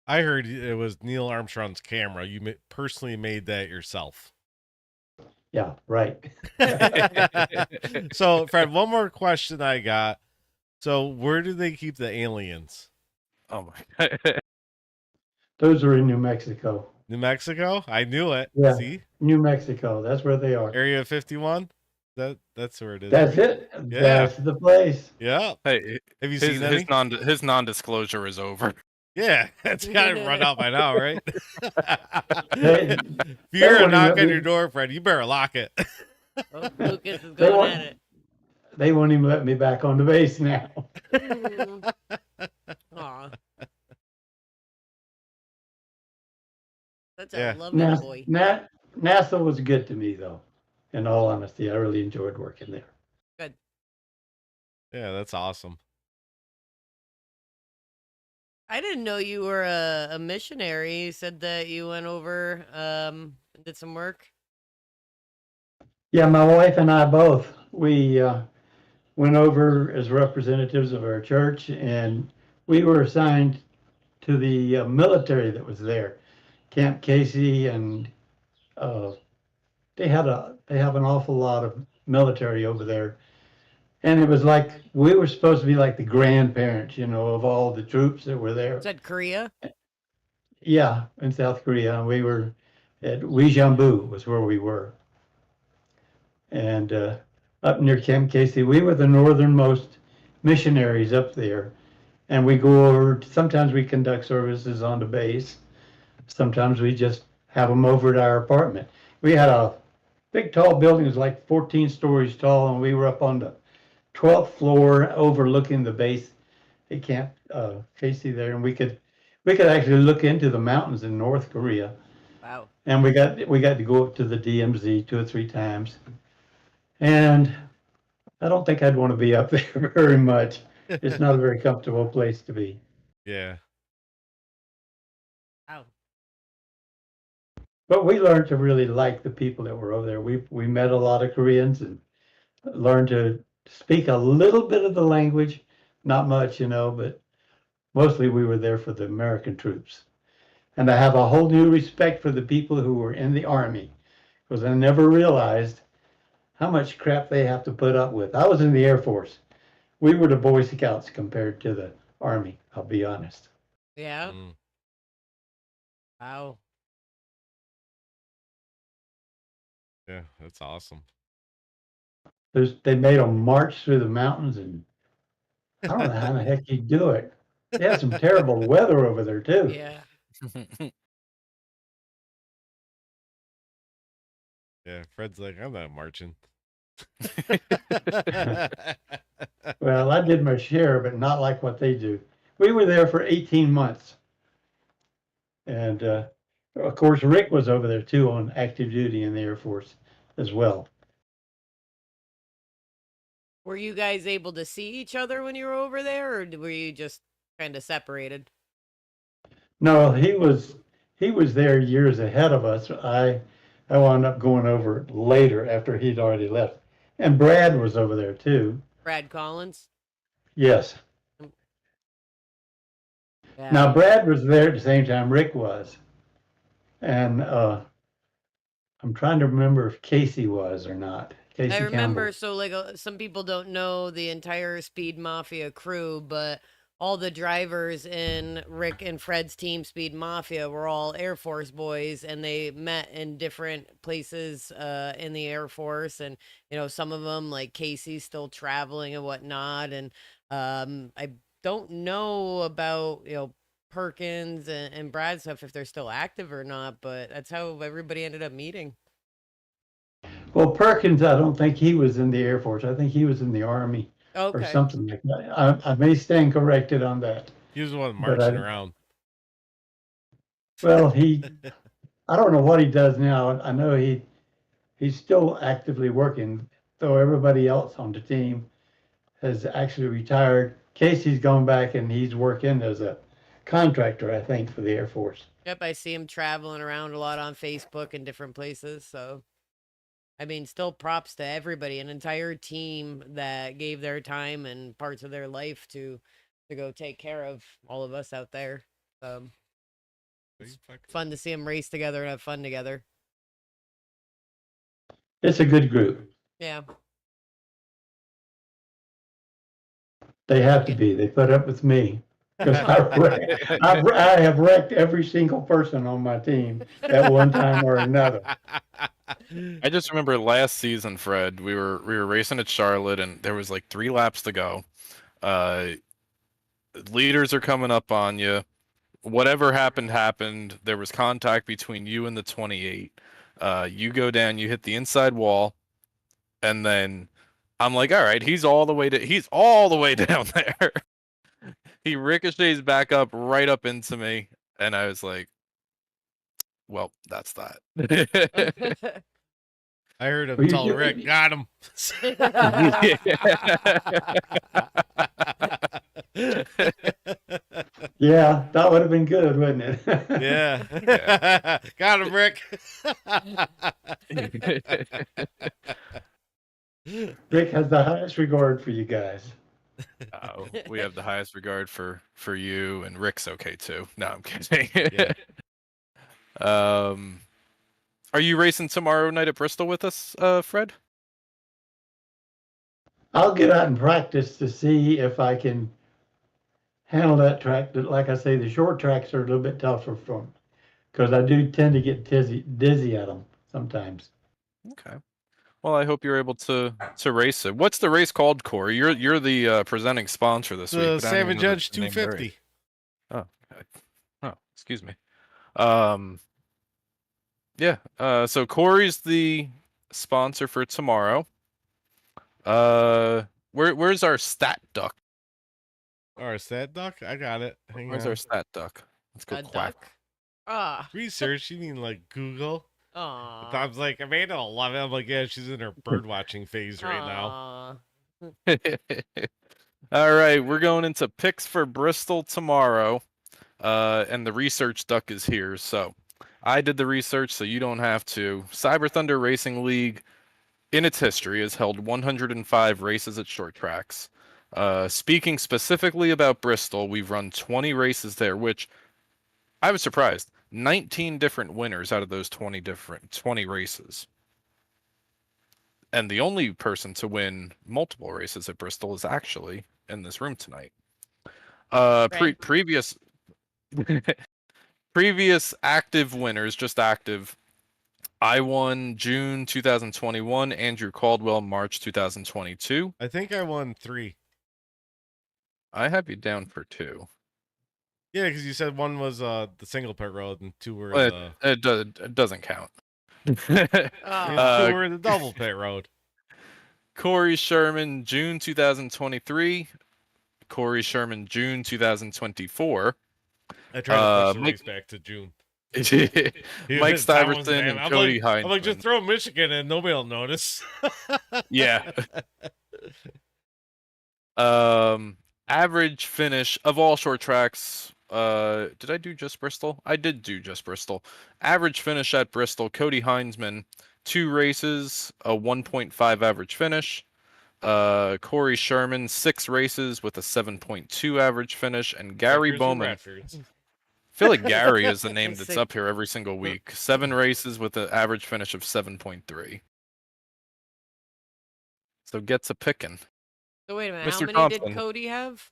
I heard it was Neil Armstrong's camera. You personally made that yourself. Yeah, right. So, Fred, one more question I got. So, where do they keep the aliens? Oh my god. Those are in New Mexico. New Mexico? I knew it. Yeah. See? New Mexico. That's where they are. Area 51? That's where it is. That's right? it. Yeah. That's the place. Yeah. Hey, Have you seen any? his non-disclosure is over. Yeah, it's got to run out by now, right? They- If you hear a won't knock even on be- your door, Fred, you better lock it. Oh, Lucas is They going want- at it. They won't even let me back on the base now. Mm. Aw. That's Yeah. a loving boy. NASA was good to me, though. In all honesty, I really enjoyed working there. Good. Yeah, that's awesome. I didn't know you were a missionary. You said that you went over, did some work. Yeah, my wife and I both. We went over as representatives of our church, and we were assigned to the military that was there, Camp Casey, and they have an awful lot of military over there. And it was like we were supposed to be like the grandparents, of all the troops that were there. Is that Korea? Yeah, in South Korea. And we were at Uijeonbu was where we were. And up near Camp Casey, we were the northernmost missionaries up there. And we go over, sometimes we conduct services on the base. Sometimes we just have them over at our apartment. We had a big tall building, it was like 14 stories tall, and we were up on the 12th floor overlooking the base at Camp Casey there. And we could actually look into the mountains in North Korea. Wow. And we got to go up to the DMZ 2 or 3 times. And I don't think I'd want to be up there very much. It's not a very comfortable place to be. Yeah. Wow. But we learned to really like the people that were over there. We met a lot of Koreans and learned to speak a little bit of the language, not much, but mostly we were there for the American troops. And I have a whole new respect for the people who were in the Army, because I never realized how much crap they have to put up with. I was in the Air Force. We were the Boy Scouts compared to the Army, I'll be honest. Yeah. Mm. Wow. Yeah, that's awesome. They made them march through the mountains, and I don't know how the heck you do it. They had some terrible weather over there too. Yeah. Yeah, Fred's like, I'm not marching. Well, I did my share, but not like what they do. We were there for 18 months. And of course, Rick was over there too on active duty in the Air Force as well. Were you guys able to see each other when you were over there, or were you just kind of separated? No, he was there years ahead of us. I wound up going over later after he'd already left. And Brad was over there too. Brad Collins? Yes. Yeah. Now Brad was there at the same time Rick was. And I'm trying to remember if Casey was or not. Casey I remember, Campbell. so like some people don't know the entire Speed Mafia crew, but all the drivers in Rick and Fred's team Speed Mafia were all Air Force boys, and they met in different places in the Air Force. And some of them, like Casey's, still traveling and whatnot. And I don't know about Perkins and Brad stuff, if they're still active or not, but that's how everybody ended up meeting. Well, Perkins, I don't think he was in the Air Force. I think he was in the Army or Okay. something like that. I may stand corrected on that. He was the one But marching around. Well, I don't know what he does now. I know he's still actively working, though everybody else on the team has actually retired. Casey's gone back and he's working as a contractor, I think, for the Air Force. Yep, I see him traveling around a lot on Facebook and different places. So, I mean, still props to everybody, an entire team that gave their time and parts of their life to go take care of all of us out there. It's fun to see them race together and have fun together. It's a good group. Yeah. They have to be. They put up with me because I have wrecked every single person on my team at one time or another. I just remember last season, Fred. We were racing at Charlotte, and there was like 3 laps to go. Leaders are coming up on you. Whatever happened. There was contact between you and the 28. You go down, you hit the inside wall, and then I'm like, all right, he's all the way down there. He ricochets back up right up into me, and I was like, well, that's that. I heard him Well, tell Rick, got him. Yeah, that would have been good, wouldn't it? Yeah. Got him, Rick. Rick has the highest regard for you guys. We have the highest regard for you, and Rick's okay too. No, I'm kidding. Yeah. Are you racing tomorrow night at Bristol with us, Fred? I'll get out and practice to see if I can handle that track. But like I say, the short tracks are a little bit tougher for me because I do tend to get dizzy at them sometimes. Okay. Well, I hope you're able to race it. What's the race called, Corey? You're the presenting sponsor this week. The but I don't even Savage know Edge the name 250. right. Oh, okay. Oh, excuse me. Yeah. So Corey's the sponsor for tomorrow. Where's our stat duck? Our stat duck? I got it. Where's our stat duck? Let's go A quack. duck? Ah. Research? You mean like Google? Aw. Tom's like, Amanda will love it. I'm like, yeah, she's in her bird watching phase right now. Aw. All right, we're going into picks for Bristol tomorrow. And the research duck is here. So I did the research, so you don't have to. Cyber Thunder Racing League, in its history, has held 105 races at short tracks. Speaking specifically about Bristol, we've run 20 races there, which I was surprised. 19 different winners out of those 20 races. And the only person to win multiple races at Bristol is actually in this room tonight. Previous active winners, just active. I won June 2021, Andrew Caldwell March 2022. I think I won 3. I have you down for 2. Yeah, because you said one was the single pit road and 2 were But it doesn't count. Oh. 2 were the double pit road. Corey Sherman, June 2023. Corey Sherman, June 2024. I tried to push the race back to June. Mike Stuyvesant and Cody Hines. I'm like, just throw Michigan in, nobody will notice. Yeah. Average finish of all short tracks. Did I do just Bristol? I did do just Bristol. Average finish at Bristol. Cody Heinzman, 2 races, a 1.5 average finish. Corey Sherman, 6 races with a 7.2 average finish, and Gary Records are Bowman. records. I feel like Gary is the name that's Sick. up here every single week. 7 races with an average finish of 7.3. So gets a picking. So wait a minute, how Mr. many Thompson. did Cody have?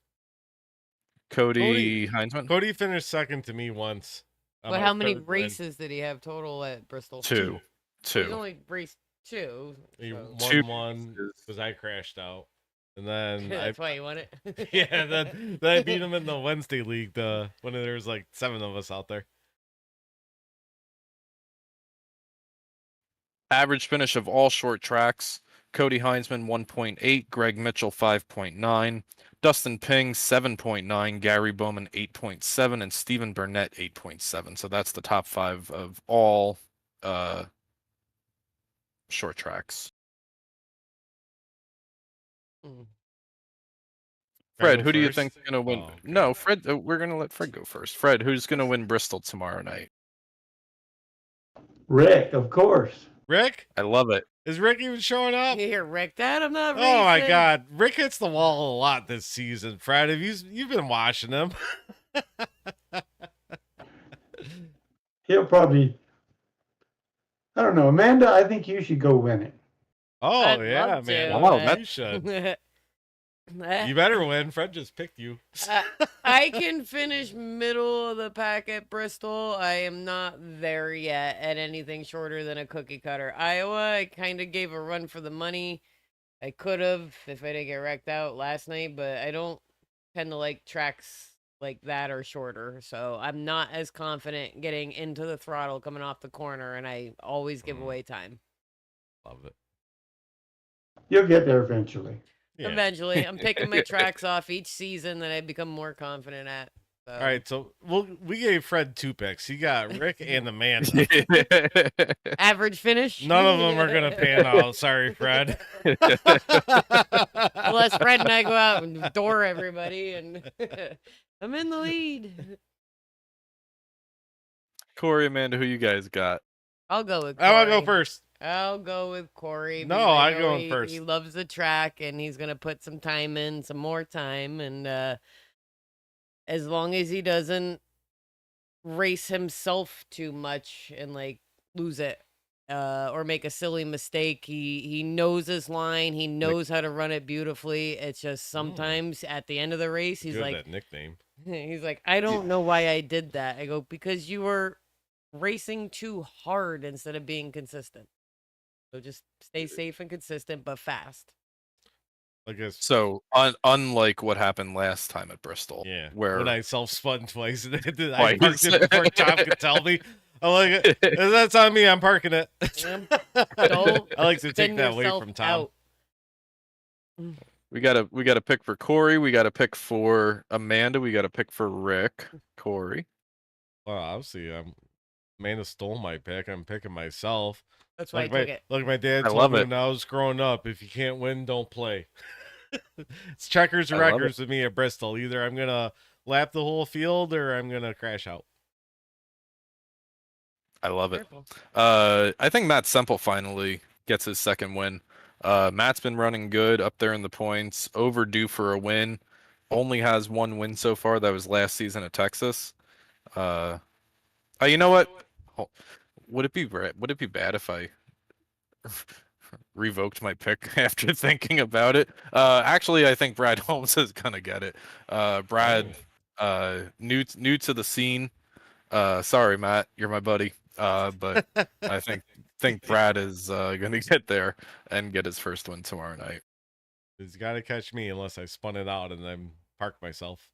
Cody Heinzman? Cody finished second to me once. on But my how many third win. races did he have total at Bristol? 2. He's 2. only raced 2. He so- won Two one races. because I crashed out, and then That's why you won it. yeah, then I beat him in the Wednesday league. When there was like 7 of us out there. Average finish of all short tracks. Cody Heinzman 1.8, Greg Mitchell 5.9, Dustin Ping 7.9, Gary Bowman 8.7, and Stephen Burnett 8.7. So that's the top 5 of all short tracks. Mm. Fred, go who do you first? think's gonna win? Oh, okay. No, Fred. We're gonna let Fred go first. Fred, who's gonna win Bristol tomorrow night? Rick, of course. Rick? I love it. Is Rick even showing up? Here, Rick, Dad, I'm not racing. Oh my God, Rick hits the wall a lot this season. Fred, have you've been watching him? He'll probably, I don't know. Amanda, I think you should go win it. Oh I'd yeah, love to, man. Wow, but- You should. You better win. Fred just picked you. I can finish middle of the pack at Bristol. I am not there yet at anything shorter than a cookie cutter. Iowa, I kind of gave a run for the money. I could have if I didn't get wrecked out last night, but I don't tend to like tracks like that or shorter. So I'm not as confident getting into the throttle coming off the corner, and I always give away time. Love it. You'll get there eventually. Yeah. Eventually, I'm picking my tracks off each season that I become more confident at. So. All right, so we gave Fred 2 picks. He got Rick and Amanda. Average finish. None of them are gonna pan out. Sorry, Fred. Unless Fred and I go out and door everybody, and I'm in the lead. Corey, Amanda, who you guys got? I'll go with Corey. I want to go first. I'll go with Corey. No, because I I'm know going he, first. He loves the track, and he's gonna put some time in, some more time, and as long as he doesn't race himself too much and like lose it or make a silly mistake, he knows his line, he knows how to run it beautifully. It's just sometimes at the end of the race he's Good like that nickname. he's like, I don't know why I did that. I go, because you were racing too hard instead of being consistent. So just stay safe and consistent, but fast. I guess. So, unlike what happened last time at Bristol, Yeah. where When I self-spun twice and I Twice. parked it before Tom could tell me. I'm like, that's on me. I'm parking it. Don't I like to take spin that away yourself from Tom. out. we got to pick for Corey, we got to pick for Amanda, we got to pick for Rick. Corey. Well, obviously, Amanda stole my pick. I'm picking myself. That's why Like I took it. my dad I told love me it. when I was growing up, if you can't win, don't play. It's checkers or I love records with me at Bristol. Either I'm gonna lap the whole field or I'm gonna crash out. I love it. Careful. I think Matt Semple finally gets his second win. Matt's been running good up there in the points, overdue for a win. Only has 1 win so far. That was last season at Texas. You know what? Would it be bad if I revoked my pick after thinking about it? Actually, I think Brad Holmes is gonna get it. Brad, new to the scene. Sorry, Matt, you're my buddy. But I think Brad is gonna get there and get his first win tomorrow night. He's got to catch me unless I spun it out and then park myself.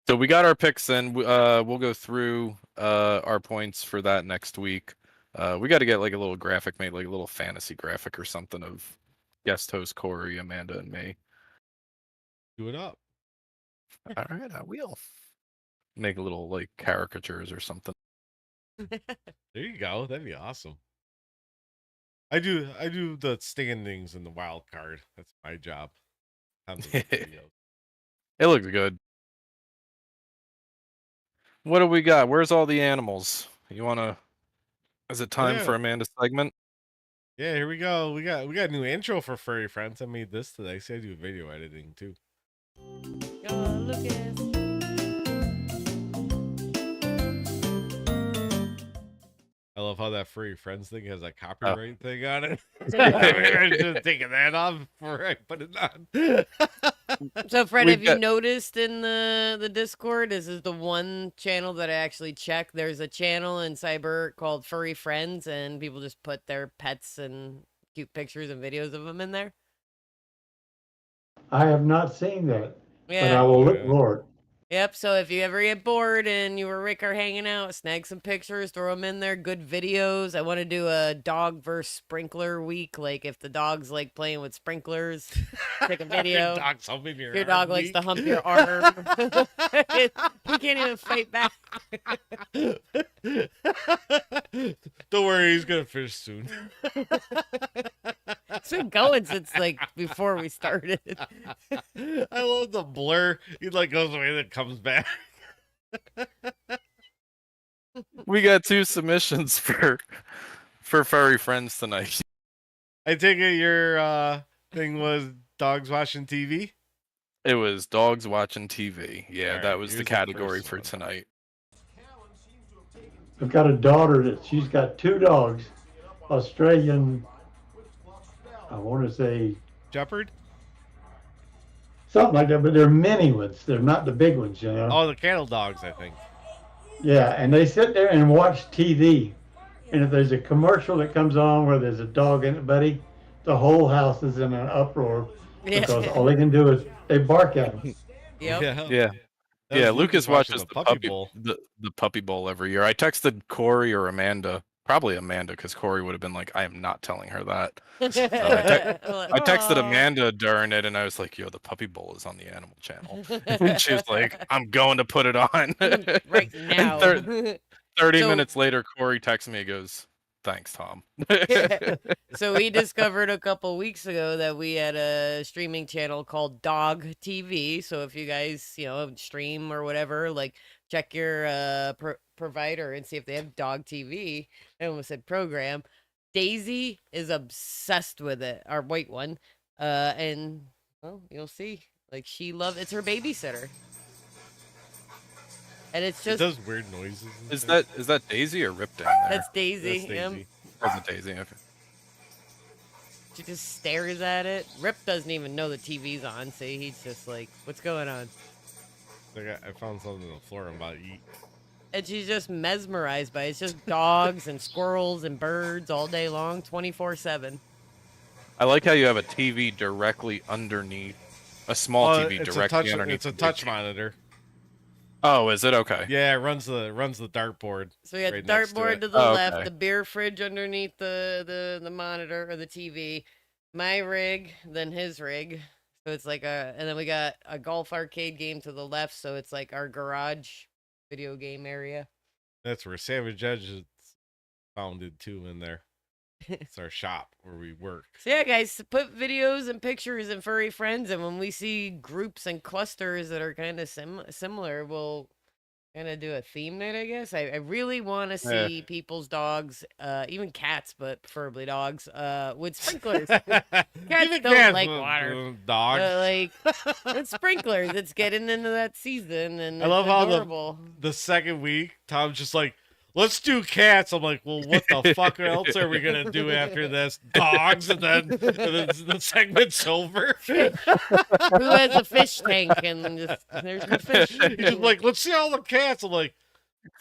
So we got our picks in. We'll go through our points for that next week. We got to get like a little graphic made, like a little fantasy graphic or something of guest host Corey, Amanda, and me. Do it up. All right, I will. Make a little like caricatures or something. There you go. That'd be awesome. I do the standings and the wild card. That's my job. On the videos. It looks good. What do we got? Where's all the animals? You wanna? Is it time yeah. for Amanda's segment? Yeah, here we go. We got a new intro for Furry Friends. I made this today. See, I do video editing too. Oh, Lucas. I love how that Furry Friends thing has a copyright thing on it. Yeah. I should have taken that off before I put it on. So, Fred, We've have got- you noticed in the Discord? This is the one channel that I actually check. There's a channel in Cyber called Furry Friends, and people just put their pets and cute pictures and videos of them in there. I have not seen that, but I Yeah. will look Yeah. for it. Yep. So if you ever get bored and you or Rick are hanging out, snag some pictures, throw them in there. Good videos. I want to do a dog versus sprinkler week. Like if the dog's like playing with sprinklers, take a video. Your dog's humping your Your arm dog likes to weak. hump your arm. He can't even fight back. Don't worry, he's gonna finish soon. It's been going since like before we started. I love the blur. He like goes away, then comes back. We got 2 submissions for Furry Friends tonight. I take it your thing was dogs watching TV. It was dogs watching TV. Yeah, Alright, that was the here's the category first for one. tonight. I've got a daughter that she's got 2 dogs, Australian, I want to say Shepherd. something like that, but they're mini ones. They're not the big ones, you know. Oh, the cattle dogs, I think. Yeah, and they sit there and watch TV. And if there's a commercial that comes on where there's a dog in it, buddy, the whole house is in an uproar because all they can do is they bark at them. Yep. Yeah. That Yeah, was Lucas watching watches the the puppy bowl. the puppy bowl every year. I texted Corey or Amanda, probably Amanda, because Corey would have been like, "I am not telling her that." I texted Amanda during it, and I was like, "Yo, the puppy bowl is on the Animal Channel." And she was like, "I'm going to put it on right And now. 30 So- minutes later, Corey texts me and goes, "Thanks, Tom." So we discovered a couple weeks ago that we had a streaming channel called Dog TV. So if you guys, stream or whatever, like check your provider and see if they have Dog TV. I almost said program. Daisy is obsessed with it, our white one. And well, you'll see. Like it's her babysitter. And it's It just does weird noises. and Is things. that Daisy or Rip down there? that's Daisy. That's yeah. Daisy. That's a Daisy. Okay. She just stares at it. Rip doesn't even know the TV's on, so he's just like, what's going on? Like I found something on the floor I'm about to eat. And she's just mesmerized by it. It's just dogs and squirrels and birds all day long, 24/7. I like how you have a TV directly underneath, a small TV it's directly a touch. underneath. It's a the big touch TV. monitor. Oh, is it okay? Yeah, it runs the dartboard. So we got Right the next to dartboard it. to the Oh, left, okay. the beer fridge underneath the monitor or the TV, my rig, then his rig. So it's like and then we got a golf arcade game to the left, so it's like our garage video game area. That's where Savage Edge is founded too. In there, it's our shop where we work. So yeah, guys, put videos and pictures and furry friends, and when we see groups and clusters that are kind of similar, we'll kind of do a theme night, I guess. I really want to Yeah. see people's dogs, even cats, but preferably dogs, with sprinklers. Even don't like with- water. with dogs. Like it's sprinklers. It's getting into that season, and I love it's how adorable. the second week, Tom's just like, let's do cats. I'm like, well, what the fuck else are we gonna do after this? Dogs, and then the segment's over. Who has a fish tank and just there's no fish. He's just like, let's see all the cats. I'm like,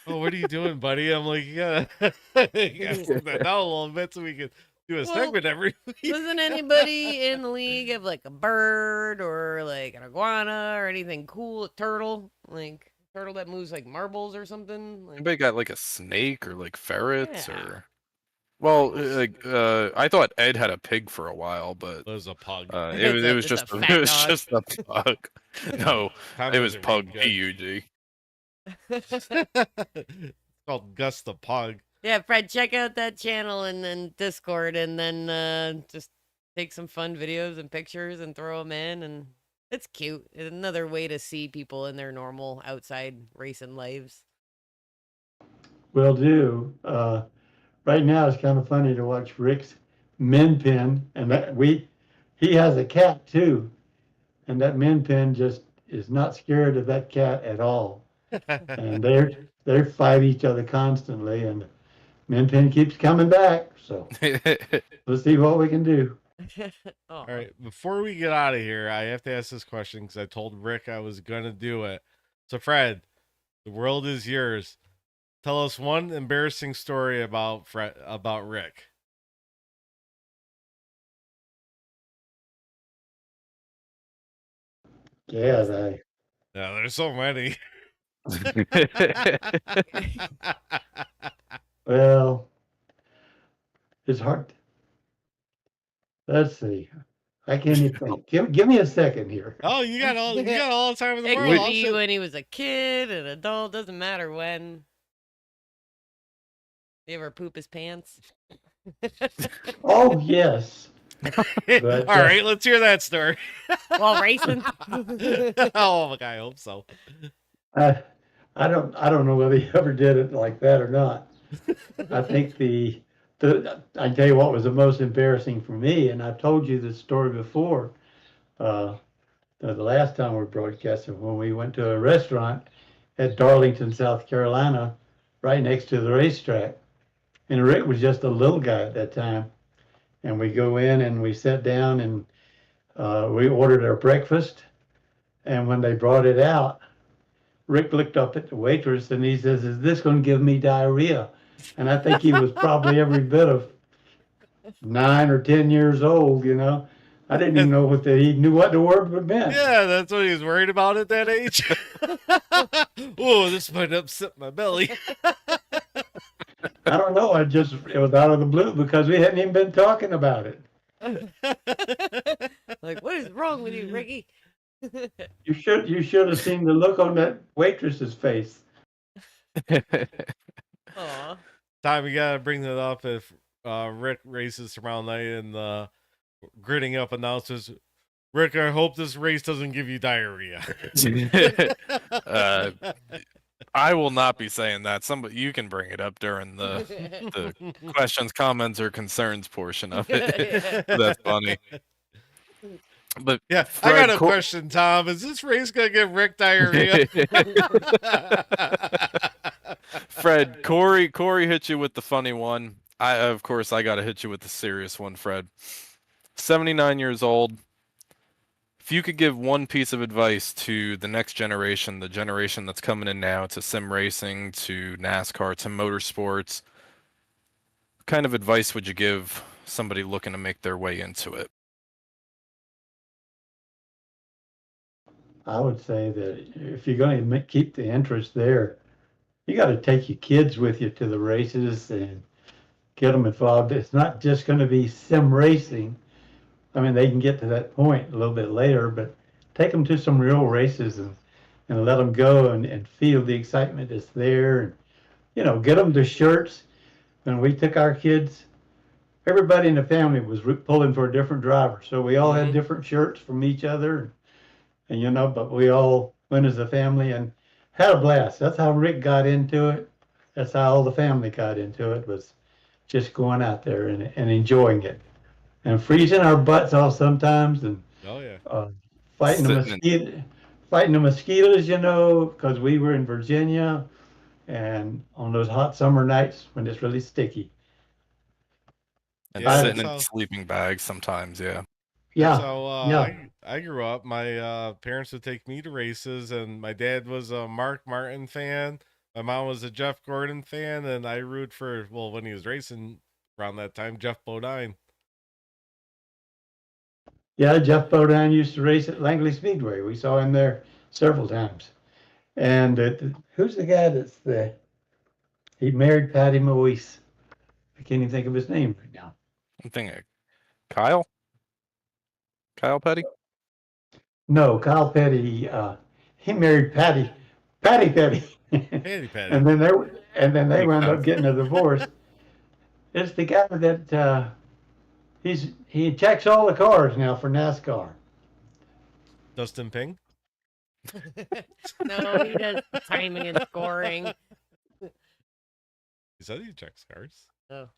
oh, what are you doing, buddy? I'm like, yeah, slow that down a little bit so we can do a Well, segment every week. Doesn't anybody in the league have like a bird or like an iguana or anything cool? A turtle, like turtle that moves like marbles or something. Like, Anybody got like a snake or like ferrets Yeah. or? Well, I thought Ed had a pig for a while, but There's a pug. it was It's a just fat it was dog. just a pug. No, Tom it was doesn't Pug read good. PUG. It's called Gus the Pug. Yeah, Fred, check out that channel and then Discord, and then just take some fun videos and pictures and throw them in, and it's cute. It's another way to see people in their normal outside racing lives. Will do. Right now, it's kind of funny to watch Rick's min pin, and he has a cat too, and that min pin just is not scared of that cat at all. And they fight each other constantly, and min pin keeps coming back. So let's see what we can do. All right, before we get out of here, I have to ask this question because I told Rick I was gonna do it. So, Fred, the world is yours. Tell us one embarrassing story about Rick. Yeah, Yeah, there's so many. well, it's hard. Let's see. I can't even think. Give me a second here. Oh, you got all the time in the It world. could be when he was a kid, an adult, doesn't matter when. You ever poop his pants? Oh yes. All right, let's hear that story. While racing. Oh my god, I hope so. I don't know whether he ever did it like that or not. I think I tell you what was the most embarrassing for me, and I've told you this story before. The last time we broadcasted, when we went to a restaurant at Darlington, South Carolina, right next to the racetrack, and Rick was just a little guy at that time, and we go in and we sat down and we ordered our breakfast, and when they brought it out, Rick looked up at the waitress and he says, "Is this going to give me diarrhea?" And I think he was probably every bit of 9 or 10 years old, you know. I didn't even know he knew what the word meant. Yeah, that's what he was worried about at that age. Oh, this might upset my belly. I don't know. It was out of the blue because we hadn't even been talking about it. Like, what is wrong with you, Ricky? You should have seen the look on that waitress's face. Aw. Tom, you gotta bring that up if Rick races tomorrow night and the gritting up announces, "Rick, I hope this race doesn't give you diarrhea." I will not be saying that. Somebody, you can bring it up during the questions, comments, or concerns portion of it. That's funny. But yeah, Fred, I got a question, Tom. Is this race gonna give Rick diarrhea? Fred, Corey hit you with the funny one. Of course, I got to hit you with the serious one, Fred. 79 years old. If you could give one piece of advice to the next generation, the generation that's coming in now, to sim racing, to NASCAR, to motorsports, what kind of advice would you give somebody looking to make their way into it? I would say that if you're going to keep the interest there, you got to take your kids with you to the races and get them involved. It's not just going to be sim racing. I mean, they can get to that point a little bit later, but take them to some real races and let them go and feel the excitement that's there. And, you know, get them the shirts. When we took our kids, everybody in the family was pulling for a different driver. So we all had different shirts from each other. And, you know, but we all went as a family and had a blast. That's how Rick got into it. That's how all the family got into it, was just going out there and enjoying it. And freezing our butts off sometimes, and fighting the mosquitoes, you know, because we were in Virginia, and on those hot summer nights when it's really sticky. And sitting in sleeping bags sometimes, yeah. Yeah. So I grew up. My parents would take me to races, and my dad was a Mark Martin fan. My mom was a Jeff Gordon fan, and I root for, well, when he was racing around that time, Jeff Bodine. Yeah, Jeff Bodine used to race at Langley Speedway. We saw him there several times. And who's the guy he married Patty Moise? I can't even think of his name right now. I'm thinking Kyle Petty? No, Kyle Petty. He married Patty Petty. Patty Patty. and then they Makes wound up sense. getting a divorce. It's the guy that he checks all the cars now for NASCAR. Dustin Ping. No, he does timing and scoring. He said he checks cars. Oh.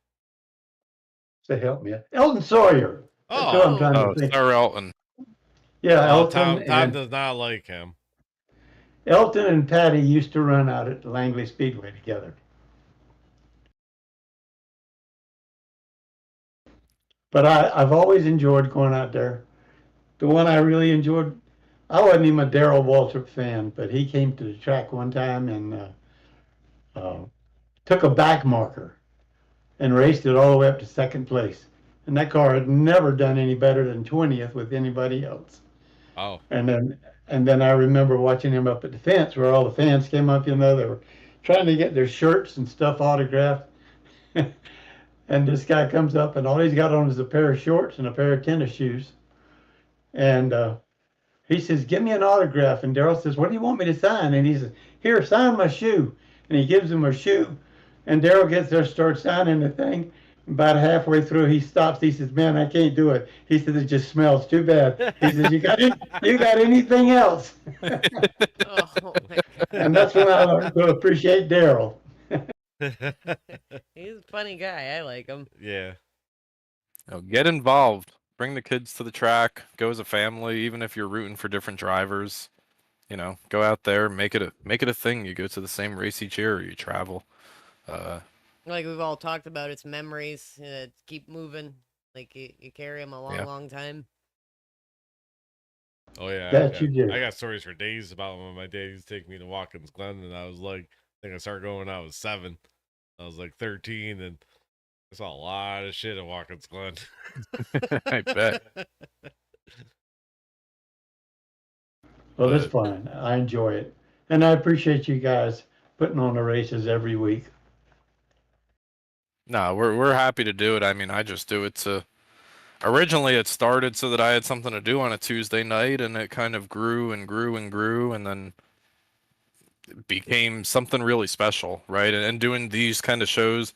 So help me. Elton Sawyer. That's who I'm trying Oh, to think. Sir Elton. Yeah, Oh, Elton Tom does not like him. Elton and Patty used to run out at Langley Speedway together. But I've always enjoyed going out there. The one I really enjoyed, I wasn't even a Darrell Waltrip fan, but he came to the track one time and took a back marker and raced it all the way up to second place. And that car had never done any better than 20th with anybody else. Oh. And then I remember watching him up at the fence where all the fans came up, they were trying to get their shirts and stuff autographed. And this guy comes up and all he's got on is a pair of shorts and a pair of tennis shoes. And he says, "Give me an autograph." And Darrell says, "What do you want me to sign?" And he says, "Here, sign my shoe." And he gives him a shoe. And Darrell gets there, starts signing the thing. About halfway through, he stops. He says, "Man, I can't do it." He says, "It just smells too bad." He says, you got anything else?" Oh my And that's when I learned to appreciate Darrell. He's a funny guy. I like him. Yeah. Get involved. Bring the kids to the track. Go as a family, even if you're rooting for different drivers. Go out there, make it a thing. You go to the same race each year, or you travel. Like we've all talked about, it's memories. Keep moving. Like you carry them a long time. Oh yeah. That you do. I got stories for days about when my dad used to take me to Watkins Glen, and I was like, I think I started going when I was 7. I was like 13, and I saw a lot of shit at Watkins Glen. I bet. Well, it's fun. I enjoy it. And I appreciate you guys putting on the races every week. No, we're happy to do it. I mean, I just do it to. Originally, it started so that I had something to do on a Tuesday night, and it kind of grew and grew and grew, and then it became something really special, right? And doing these kind of shows,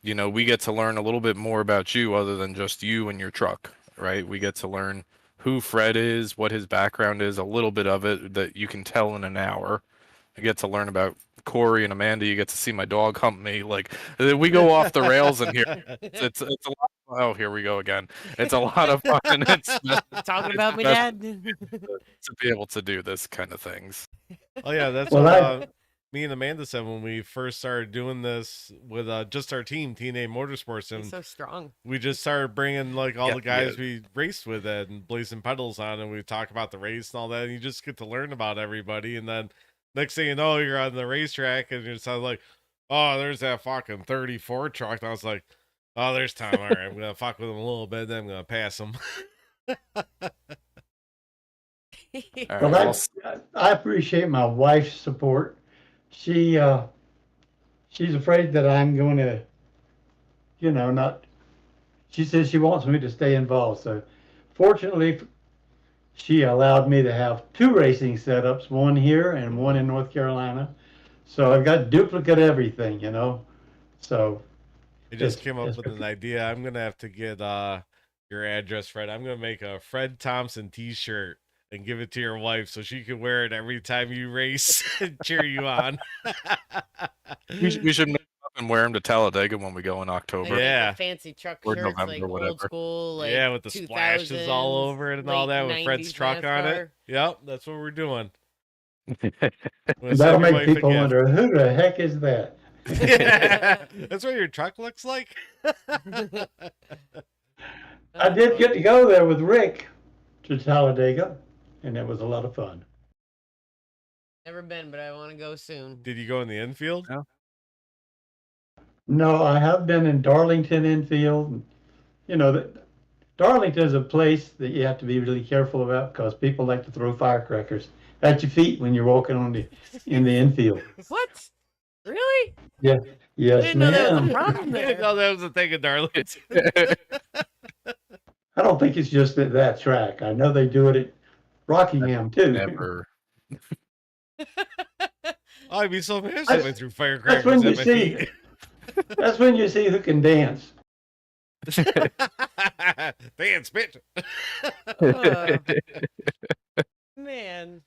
we get to learn a little bit more about you other than just you and your truck, right? We get to learn who Fred is, what his background is, a little bit of it that you can tell in an hour. I get to learn about Corey and Amanda. You get to see my dog hump me. Like we go off the rails in here. It's a lot. Oh, here we go again. It's a lot of fun. Talking about me, Dad. To be able to do this kind of things. Oh yeah, that's Well, what me and Amanda said when we first started doing this with just our team, TNA Motorsports, and He's so strong. we just started bringing like all Yeah, the guys yeah. we raced with and blazing pedals on, and we talk about the race and all that, and you just get to learn about everybody, and then next thing you know, you're on the racetrack, and you're sounds like, oh, there's that fucking 34 truck. And I was like, oh, there's Tom. All right, I'm gonna fuck with him a little bit, then I'm gonna pass him. All Well, right, I appreciate my wife's support. She's afraid that I'm going to, not. She says she wants me to stay involved. So, fortunately, she allowed me to have 2 racing setups, one here and one in North Carolina. So I've got duplicate everything, So I just It's- came up it's with an idea. I'm gonna have to get your address, Fred. I'm gonna make a Fred Thompson T-shirt and give it to your wife so she can wear it every time you race and cheer you on. we should make up and wear them to Talladega when we go in Like October. Yeah. the fancy truck Or shirts, November, like whatever. old school, like Yeah, with the splashes all 2000s, over it and all late that with Fred's 90s truck on it. NASCAR. Yep, that's what we're doing. that'll make people wonder, who the heck is that? That's what your truck looks like. I did get to go there with Rick to Talladega, and it was a lot of fun. Never been, but I want to go soon. Did you go in the infield? No. No, I have been in Darlington infield. Darlington is a place that you have to be really careful about because people like to throw firecrackers at your feet when you're walking in the infield. What? Really? Yes, I didn't know that was a ma'am. problem I didn't there. know that was a thing in Darlington. I don't think it's just at that track. I know they do it at Rockingham too. Never. I'd be so pissed if I threw That's firecrackers when you at my see. feet. That's when you see who can dance. Dance, bitch. Oh, man.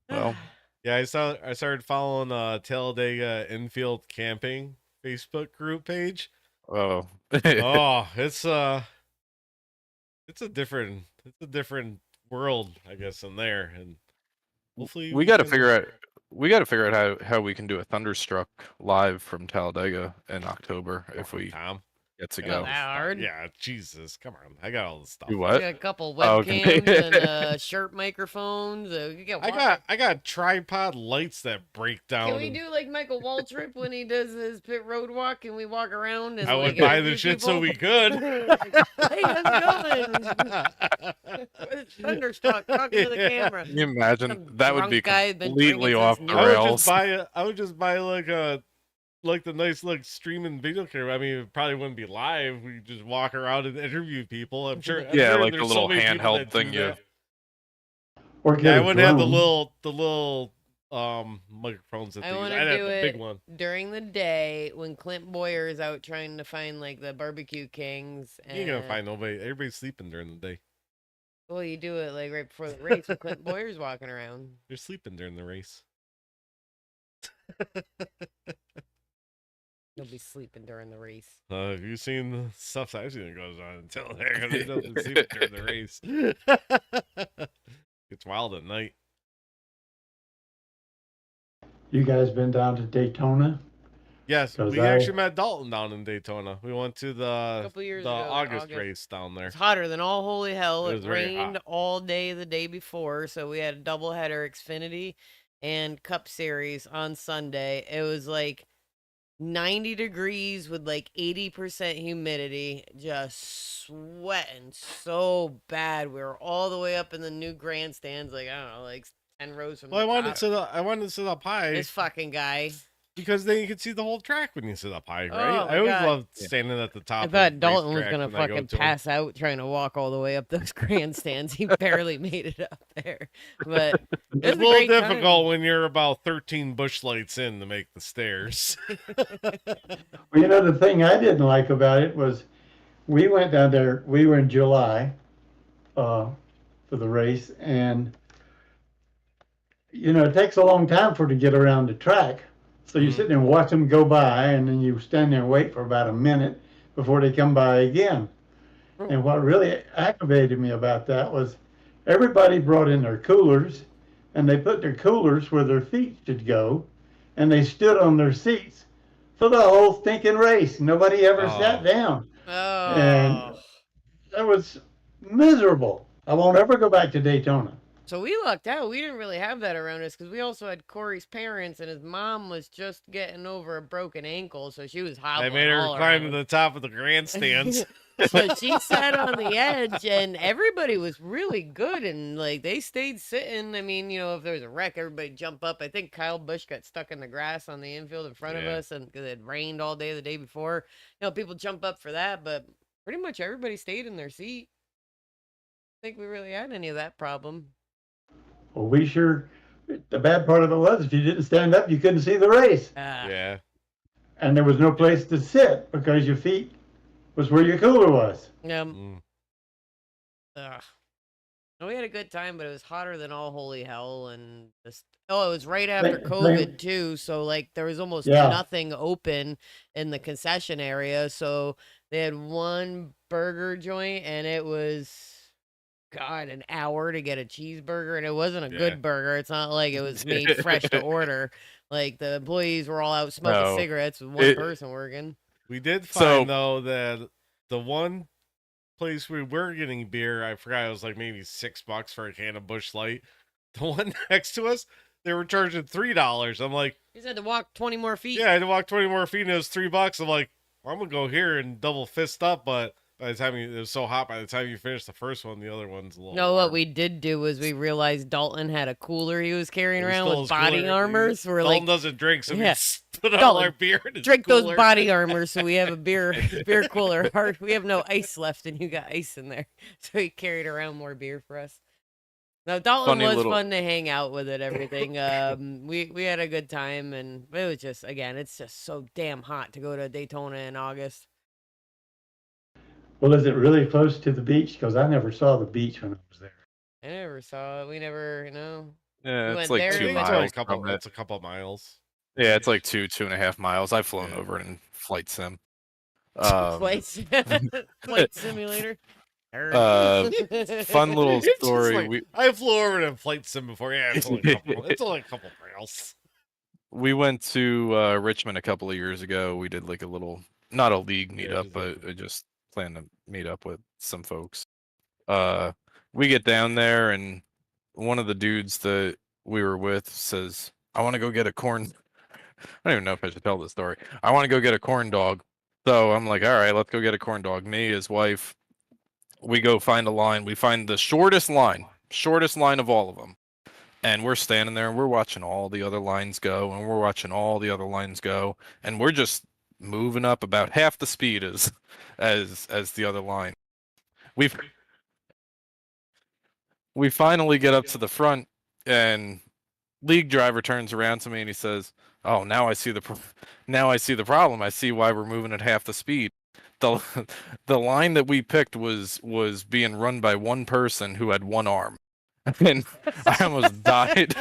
Well, Yeah, I started following Talladega Infield Camping Facebook group page. oh, Oh, it's a different world, I guess, in there, and hopefully we got to can- figure out. We got to figure out how we can do a Thunderstruck live from Talladega in October if we Tom. get to I got all go. the That stuff. hard? Yeah, Jesus, come on, I got all the stuff. Do We what? got a couple Oh, webcams okay. and shirt microphones. You get I got tripod lights that break down. Can we do like Michael Waltrip when he does his pit road walk and we walk around and I like would buy interview the shit so people? we could. Hey, how's it going? Thunderstruck talking to the camera. Can you imagine? Some That would be drunk guy been completely drinking off since the noon. rails. I would just buy like the nice streaming video camera. I mean, it probably wouldn't be live. We just walk around and interview people. I'm sure. Yeah, like there's the so little many people handheld that do thing you. that. Or get Yeah, I a wouldn't have the drone. little microphones that I they use. wanna I'd have do the it big one. During the day when Clint Boyer is out trying to find like the barbecue kings. You ain't gonna find nobody. Everybody's sleeping during the day. Well, you do it like right before the race when Clint Boyer's walking around. They're sleeping during the race. He'll be sleeping during the race. Have you seen the stuff I've seen that goes on until they're gonna doesn't sleep during the race? It's wild at night. You guys been down to Daytona? Yes, 'Cause we I- actually met Dalton down in Daytona. We went to the Couple years the ago, August race down there. It's hotter than all holy hell. It It, was very rained hot. all day the day before, so we had a doubleheader Xfinity and Cup Series on Sunday. It was like 90 degrees with like 80% humidity, just sweating so bad. We were all the way up in the new grandstands, like I don't know, like 10 rows from Well, I the wanted top. I wanted to sit up high This fucking guy. because then you could see the whole track when you sit up high, right? Oh, my I always God. loved Yeah. standing at the top. I of thought Dalton was racetracks gonna when I go fucking to 'em. pass out trying to walk all the way up those grandstands. He barely made it up there, but It's it a was little great time. difficult when you're about 13 bush lights in to make the stairs. Well, you know, the thing I didn't like about it was we went down there, we were in July for the race, and, you know, it takes a long time for it to get around the track. So you Mhm. sit there and watch them go by, and then you stand there and wait for about a minute before they come by again. And what really aggravated me about that was everybody brought in their coolers, and they put their coolers where their feet should go, and they stood on their seats for the whole stinking race. Nobody ever sat Oh. down. Oh, And that was miserable. I won't ever go back to Daytona. so we lucked out. We didn't really have that around us because we also had Corey's parents, and his mom was just getting over a broken ankle, so she was I hobbling. made her all climb to around. the top of the grandstands. So she sat on the edge, and everybody was really good, and like they stayed sitting. I mean, you know, if there was a wreck, everybody jump up. I think Kyle Busch got stuck in the grass on the infield in front of Yeah. us, and because it had rained all day the day before, you know, people jump up for that, but pretty much everybody stayed in their seat. I think we really had any of that problem. Well, we sure, the bad part of it was if you didn't stand up, you couldn't see the race. Yeah. And there was no place to sit because your feet was where your cooler was. Mm. Ugh. No, we had a good time, but it was hotter than all holy hell, and just it was right after Same- COVID too, so like there was almost Yeah. nothing open in the concession area. So they had one burger joint, and it was God an hour to get a cheeseburger, and it wasn't a Yeah. good burger. It's not like it was made fresh to order. Like the employees were all out smoking No. cigarettes with one It- person working. We did So- find though that the one place we were getting beer, I forgot it was like maybe $6 for a can of Busch Light. The one next to us, they were charging $3. I'm like, You just had to walk 20 more feet. yeah, I had to walk 20 more feet and it was $3. I'm like, well, I'm gonna go here and double fist up, but by the time it was so hot, by the time you finish the first one, the other one's a little. No, what warm. we did do was we realized Dalton had a cooler he was carrying He around stole with his body cooler. armors. We're Dalton like, doesn't drink, so Yeah. we put all Dalton, our beer in his drink cooler. those body armors so we have a beer cooler. We have no ice left, and you got ice in there. So he carried around more beer for us. No, Dalton Funny was little- fun to hang out with it, everything. We had a good time, and it was just, again, it's just so damn hot to go to Daytona in August. Well, is it really close to the beach? Because I never saw the beach when I was there. I never saw it. We never, Yeah, We it's went like there, I we 2 think went it's to- only miles from it. it's a couple miles. Yeah, it's like 2.5 miles. I've flown Yeah. over it in flight sim. flight, flight simulator. Fun little It's just story. like, I flew over to Flight Sim before. Yeah, it's only a couple miles. We went to Richmond a couple of years ago. We did like a little, not a league Yeah, meetup, just but I just planned to meet up with some folks. We get down there, and one of the dudes that we were with says, "I want to go get a corn." I don't even know if I should tell this story. I want to go get a corn dog. So I'm like, all right, let's go get a corn dog. Me, his wife, we go find a line. We find the shortest line of all of them. And we're standing there and we're watching all the other lines go, and we're watching all the other lines go, and we're just moving up about half the speed as the other line. We finally get up to the front, and league driver turns around to me and he says, "Oh, now I see the problem. I see why we're moving at half the speed. The the line that we picked was being run by one person who had one arm." And I almost died.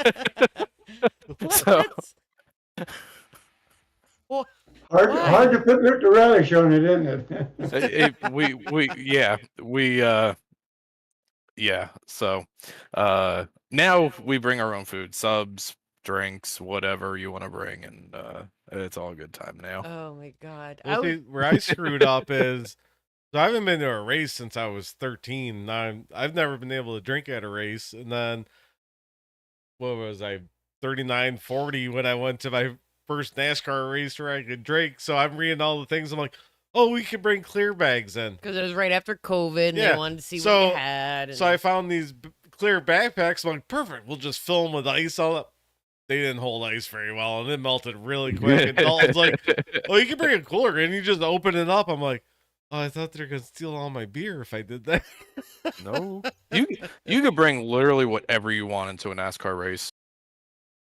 So- What? Hard, Why? hard to put the relish on it, isn't it? Yeah. So now we bring our own food, subs, drinks, whatever you want to bring, and it's all a good time now. Oh my god! Well, see, where I screwed up is, so I haven't been to a race since I was 13. Now I've never been able to drink at a race. And then, what was I, 39, 40 when I went to my first NASCAR race where I could drink. So I'm reading all the things. I'm like, oh, we can bring clear bags in. Because it was right after COVID, and Yeah, they wanted to see what so- you had. And... So I found these clear backpacks. I'm like, perfect. We'll just fill them with ice. All that. They didn't hold ice very well, and it melted really quick. And Dalton's like, "Oh, you can bring a cooler, and you just open it up." I'm like, "Oh, I thought they were gonna steal all my beer if I did that." No, you could bring literally whatever you want into a NASCAR race.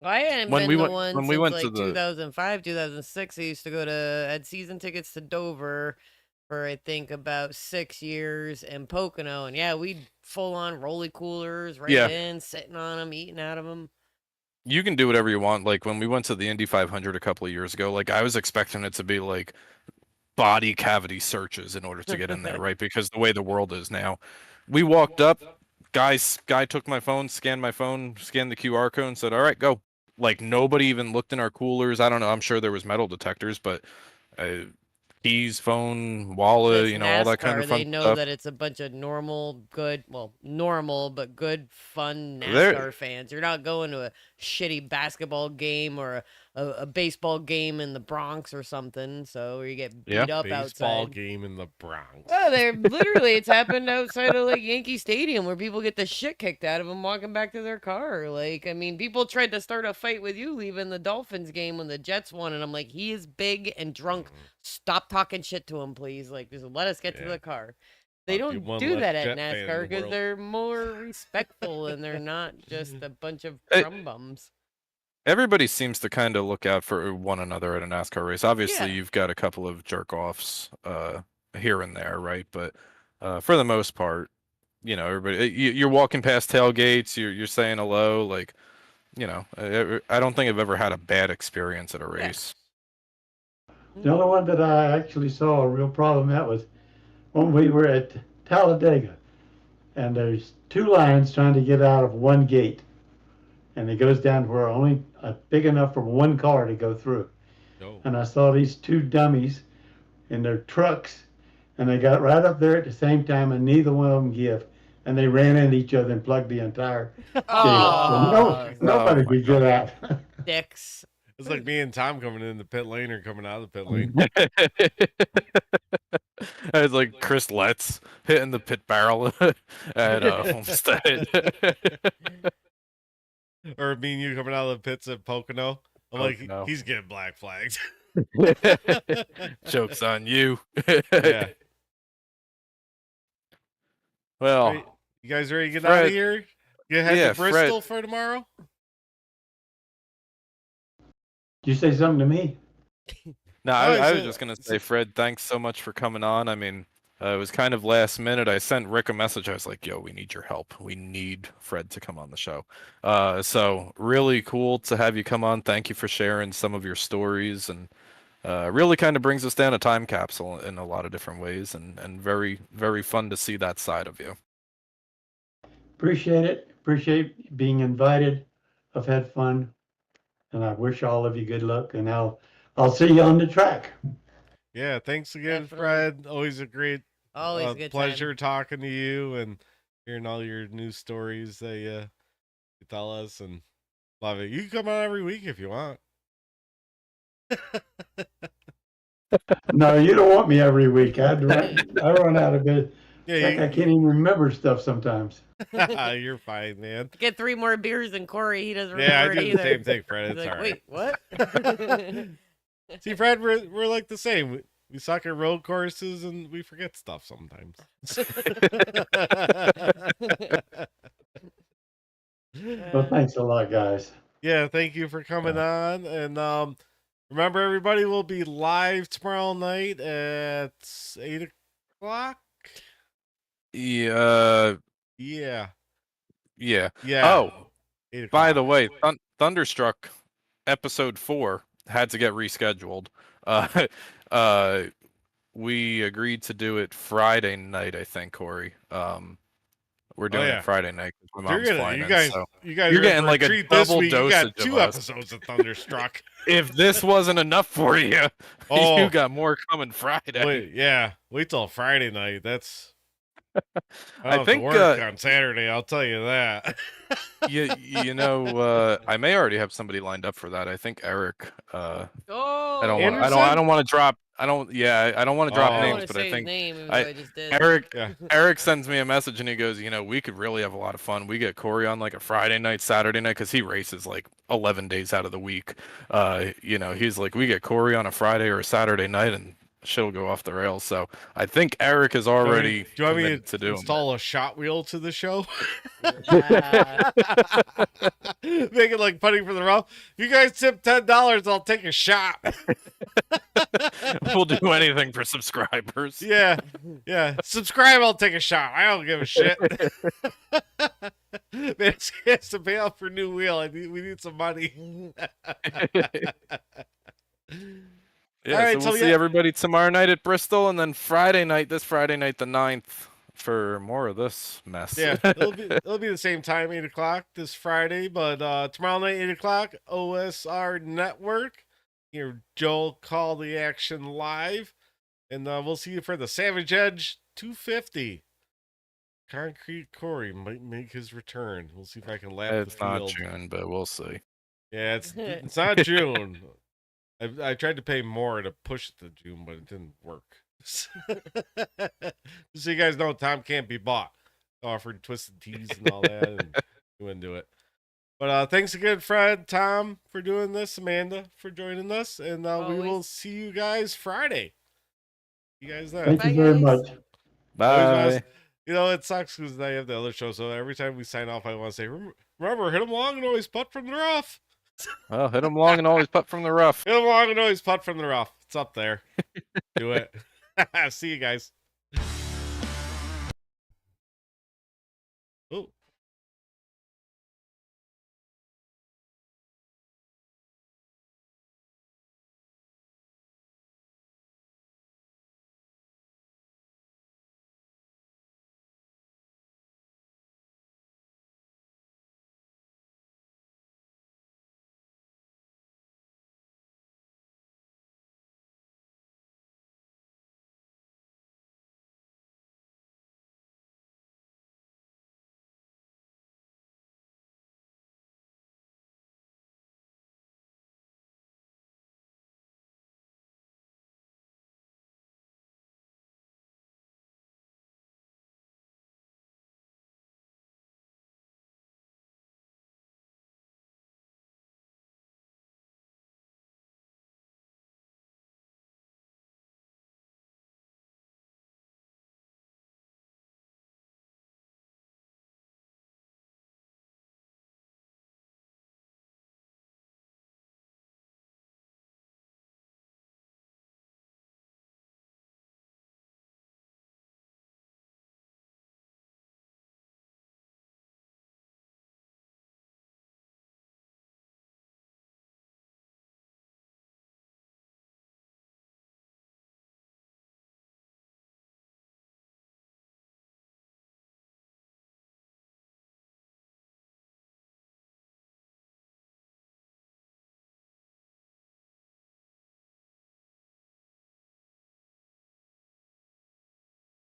I hadn't When been we to went- one when since we went like to the- 2005, 2006. I used to go to, had season tickets to Dover for I think about 6 years, and Pocono, and yeah, we'd full on rolly coolers right Yeah. in, sitting on them, eating out of them. You can do whatever you want. Like when we went to the Indy 500 a couple of years ago, like I was expecting it to be like body cavity searches in order to get in there, right? Because the way the world is now. We walked up, guy took my phone, scanned the QR code and said, "All right, go." Like nobody even looked in our coolers. I don't know. I'm sure there was metal detectors, but keys, phone, wallet, It's all that kind NASCAR, of fun they know stuff. that it's a bunch of normal but good, fun There- NASCAR fans. You're not going to a shitty basketball game or a baseball game in the Bronx or something, so where you get beat Yeah. up Baseball outside. game in the Bronx. Oh, they're literally, it's happened outside of like Yankee Stadium where people get the shit kicked out of them walking back to their car. Like, I mean, people tried to start a fight with you leaving the Dolphins game when the Jets won, and I'm like, he is big and drunk. Stop talking shit to him, please. Like, just let us get to Yeah. the car. They Might be don't one do less that at Jet fan in NASCAR the because world. they're more respectful and they're not just a bunch of Hey. crumb bums. Everybody seems to kind of look out for one another at a NASCAR race. Obviously, Yeah. you've got a couple of jerk offs here and there, right? But for the most part, everybody you're walking past tailgates, you're saying hello, like, I don't think I've ever had a bad experience at a Yeah. race. The only one that I actually saw a real problem that was when we were at Talladega, and there's two lines trying to get out of one gate, and it goes down where only big enough for one car to go through. No. And I saw these two dummies in their trucks, and they got right up there at the same time, and neither one of them give, and they ran into each other and plugged the entire gate. Oh, So nobody my could get out. dicks. It's like me and Tom coming in the pit lane or coming out of the pit lane. It's like Chris Letts hitting the pit barrel at Homestead. Or me and you coming out of the pits at Pocono. I'm like, Pocono. he's getting black flagged. Joke's on you. Yeah. Well, Right. You guys ready to get out of Fred. here? You head Yeah, to Fred. Bristol for tomorrow? Did you say something to me? No, Oh, I was so- just gonna say, Fred, thanks so much for coming on. I mean, it was kind of last minute. I sent Rick a message. I was like, "Yo, we need your help. We need Fred to come on the show." So really cool to have you come on. Thank you for sharing some of your stories, and really kind of brings us down a time capsule in a lot of different ways, and very, very fun to see that side of you. Appreciate it. Appreciate being invited. I've had fun, and I wish all of you good luck. And I'll see you on the track. Yeah, thanks again, Definitely. Fred. Always a great Always a good pleasure time. talking to you and hearing all your news stories that you tell us, and love it. You can come on every week if you want. No, you don't want me every week. I run out of it. Yeah, Heck, I can't even remember stuff sometimes. you're fine, man. Get 3 more beers than Corey. He doesn't Yeah, I remember it do the either. same thing, Fred. He's It's like, all right. wait, what? See, Fred, we're like the same. We suck at road courses and we forget stuff sometimes. Well, thanks a lot, guys. Yeah, thank you for coming on. And remember, everybody will be live tomorrow night at 8 o'clock. Yeah. Yeah. Yeah. Yeah. Oh, 8 by o'clock. the way, Thunderstruck episode 4 had to get rescheduled. Uh, uh, we agreed to do it Friday night, I think, Corey. We're doing yeah. it Friday night because my So mom's flying you in. guys, So you guys you're are in getting for like a treat this double week. You got dosage of 2 us. episodes of Thunderstruck. If this wasn't enough for you, Oh. you got more coming Friday. Wait till Friday night. That's I have think to work on Saturday. I'll tell you that. you know, I may already have somebody lined up for that. I think Eric. Oh, I don't want to drop. I don't want to drop Oh. I don't names, want to but say I think his name, even I- though I just did. Eric Yeah. Eric sends me a message and he goes, you know, we could really have a lot of fun. We get Corey on like a Friday night, Saturday night, because he races like 11 days out of the week. You know, he's like, we get Corey on a Friday or a Saturday night and shit'll go off the rails. So I think Eric is already Do you want me committed to to do install a shot wheel to the show? Ah. Make it like putting for the rough. If you guys tip $10, I'll take a shot. We'll do anything for subscribers. Yeah. Subscribe, I'll take a shot. I don't give a shit. Man, it's has to pay off for new wheel. We need some money. Yeah, All right, so we'll see everybody tomorrow night at Bristol, and then this Friday night, the 9th, for more of this mess. Yeah, it'll be the same time, 8 o'clock this Friday, but tomorrow night, 8 o'clock, OSR Network. Hear Joel call the action live, and we'll see you for the Savage Edge 250. Concrete Corey might make his return. We'll see if I can lap It's the not field. June, but we'll see. Yeah, it's not June. I tried to pay more to push it to June, but it didn't work. So you guys know, Tom can't be bought. Offered twisted teas and all that, and he wouldn't do it. But thanks again, Fred, Tom, for doing this, Amanda for joining us, and we will see you guys Friday. You guys then. Thank you very much. Bye. You know, it sucks because I have the other show, so every time we sign off, I want to say, remember, hit them long and always putt from the rough. Well, hit them long and always putt from the rough. Hit them long and always putt from the rough. It's up there. Do it. See you guys. Oh.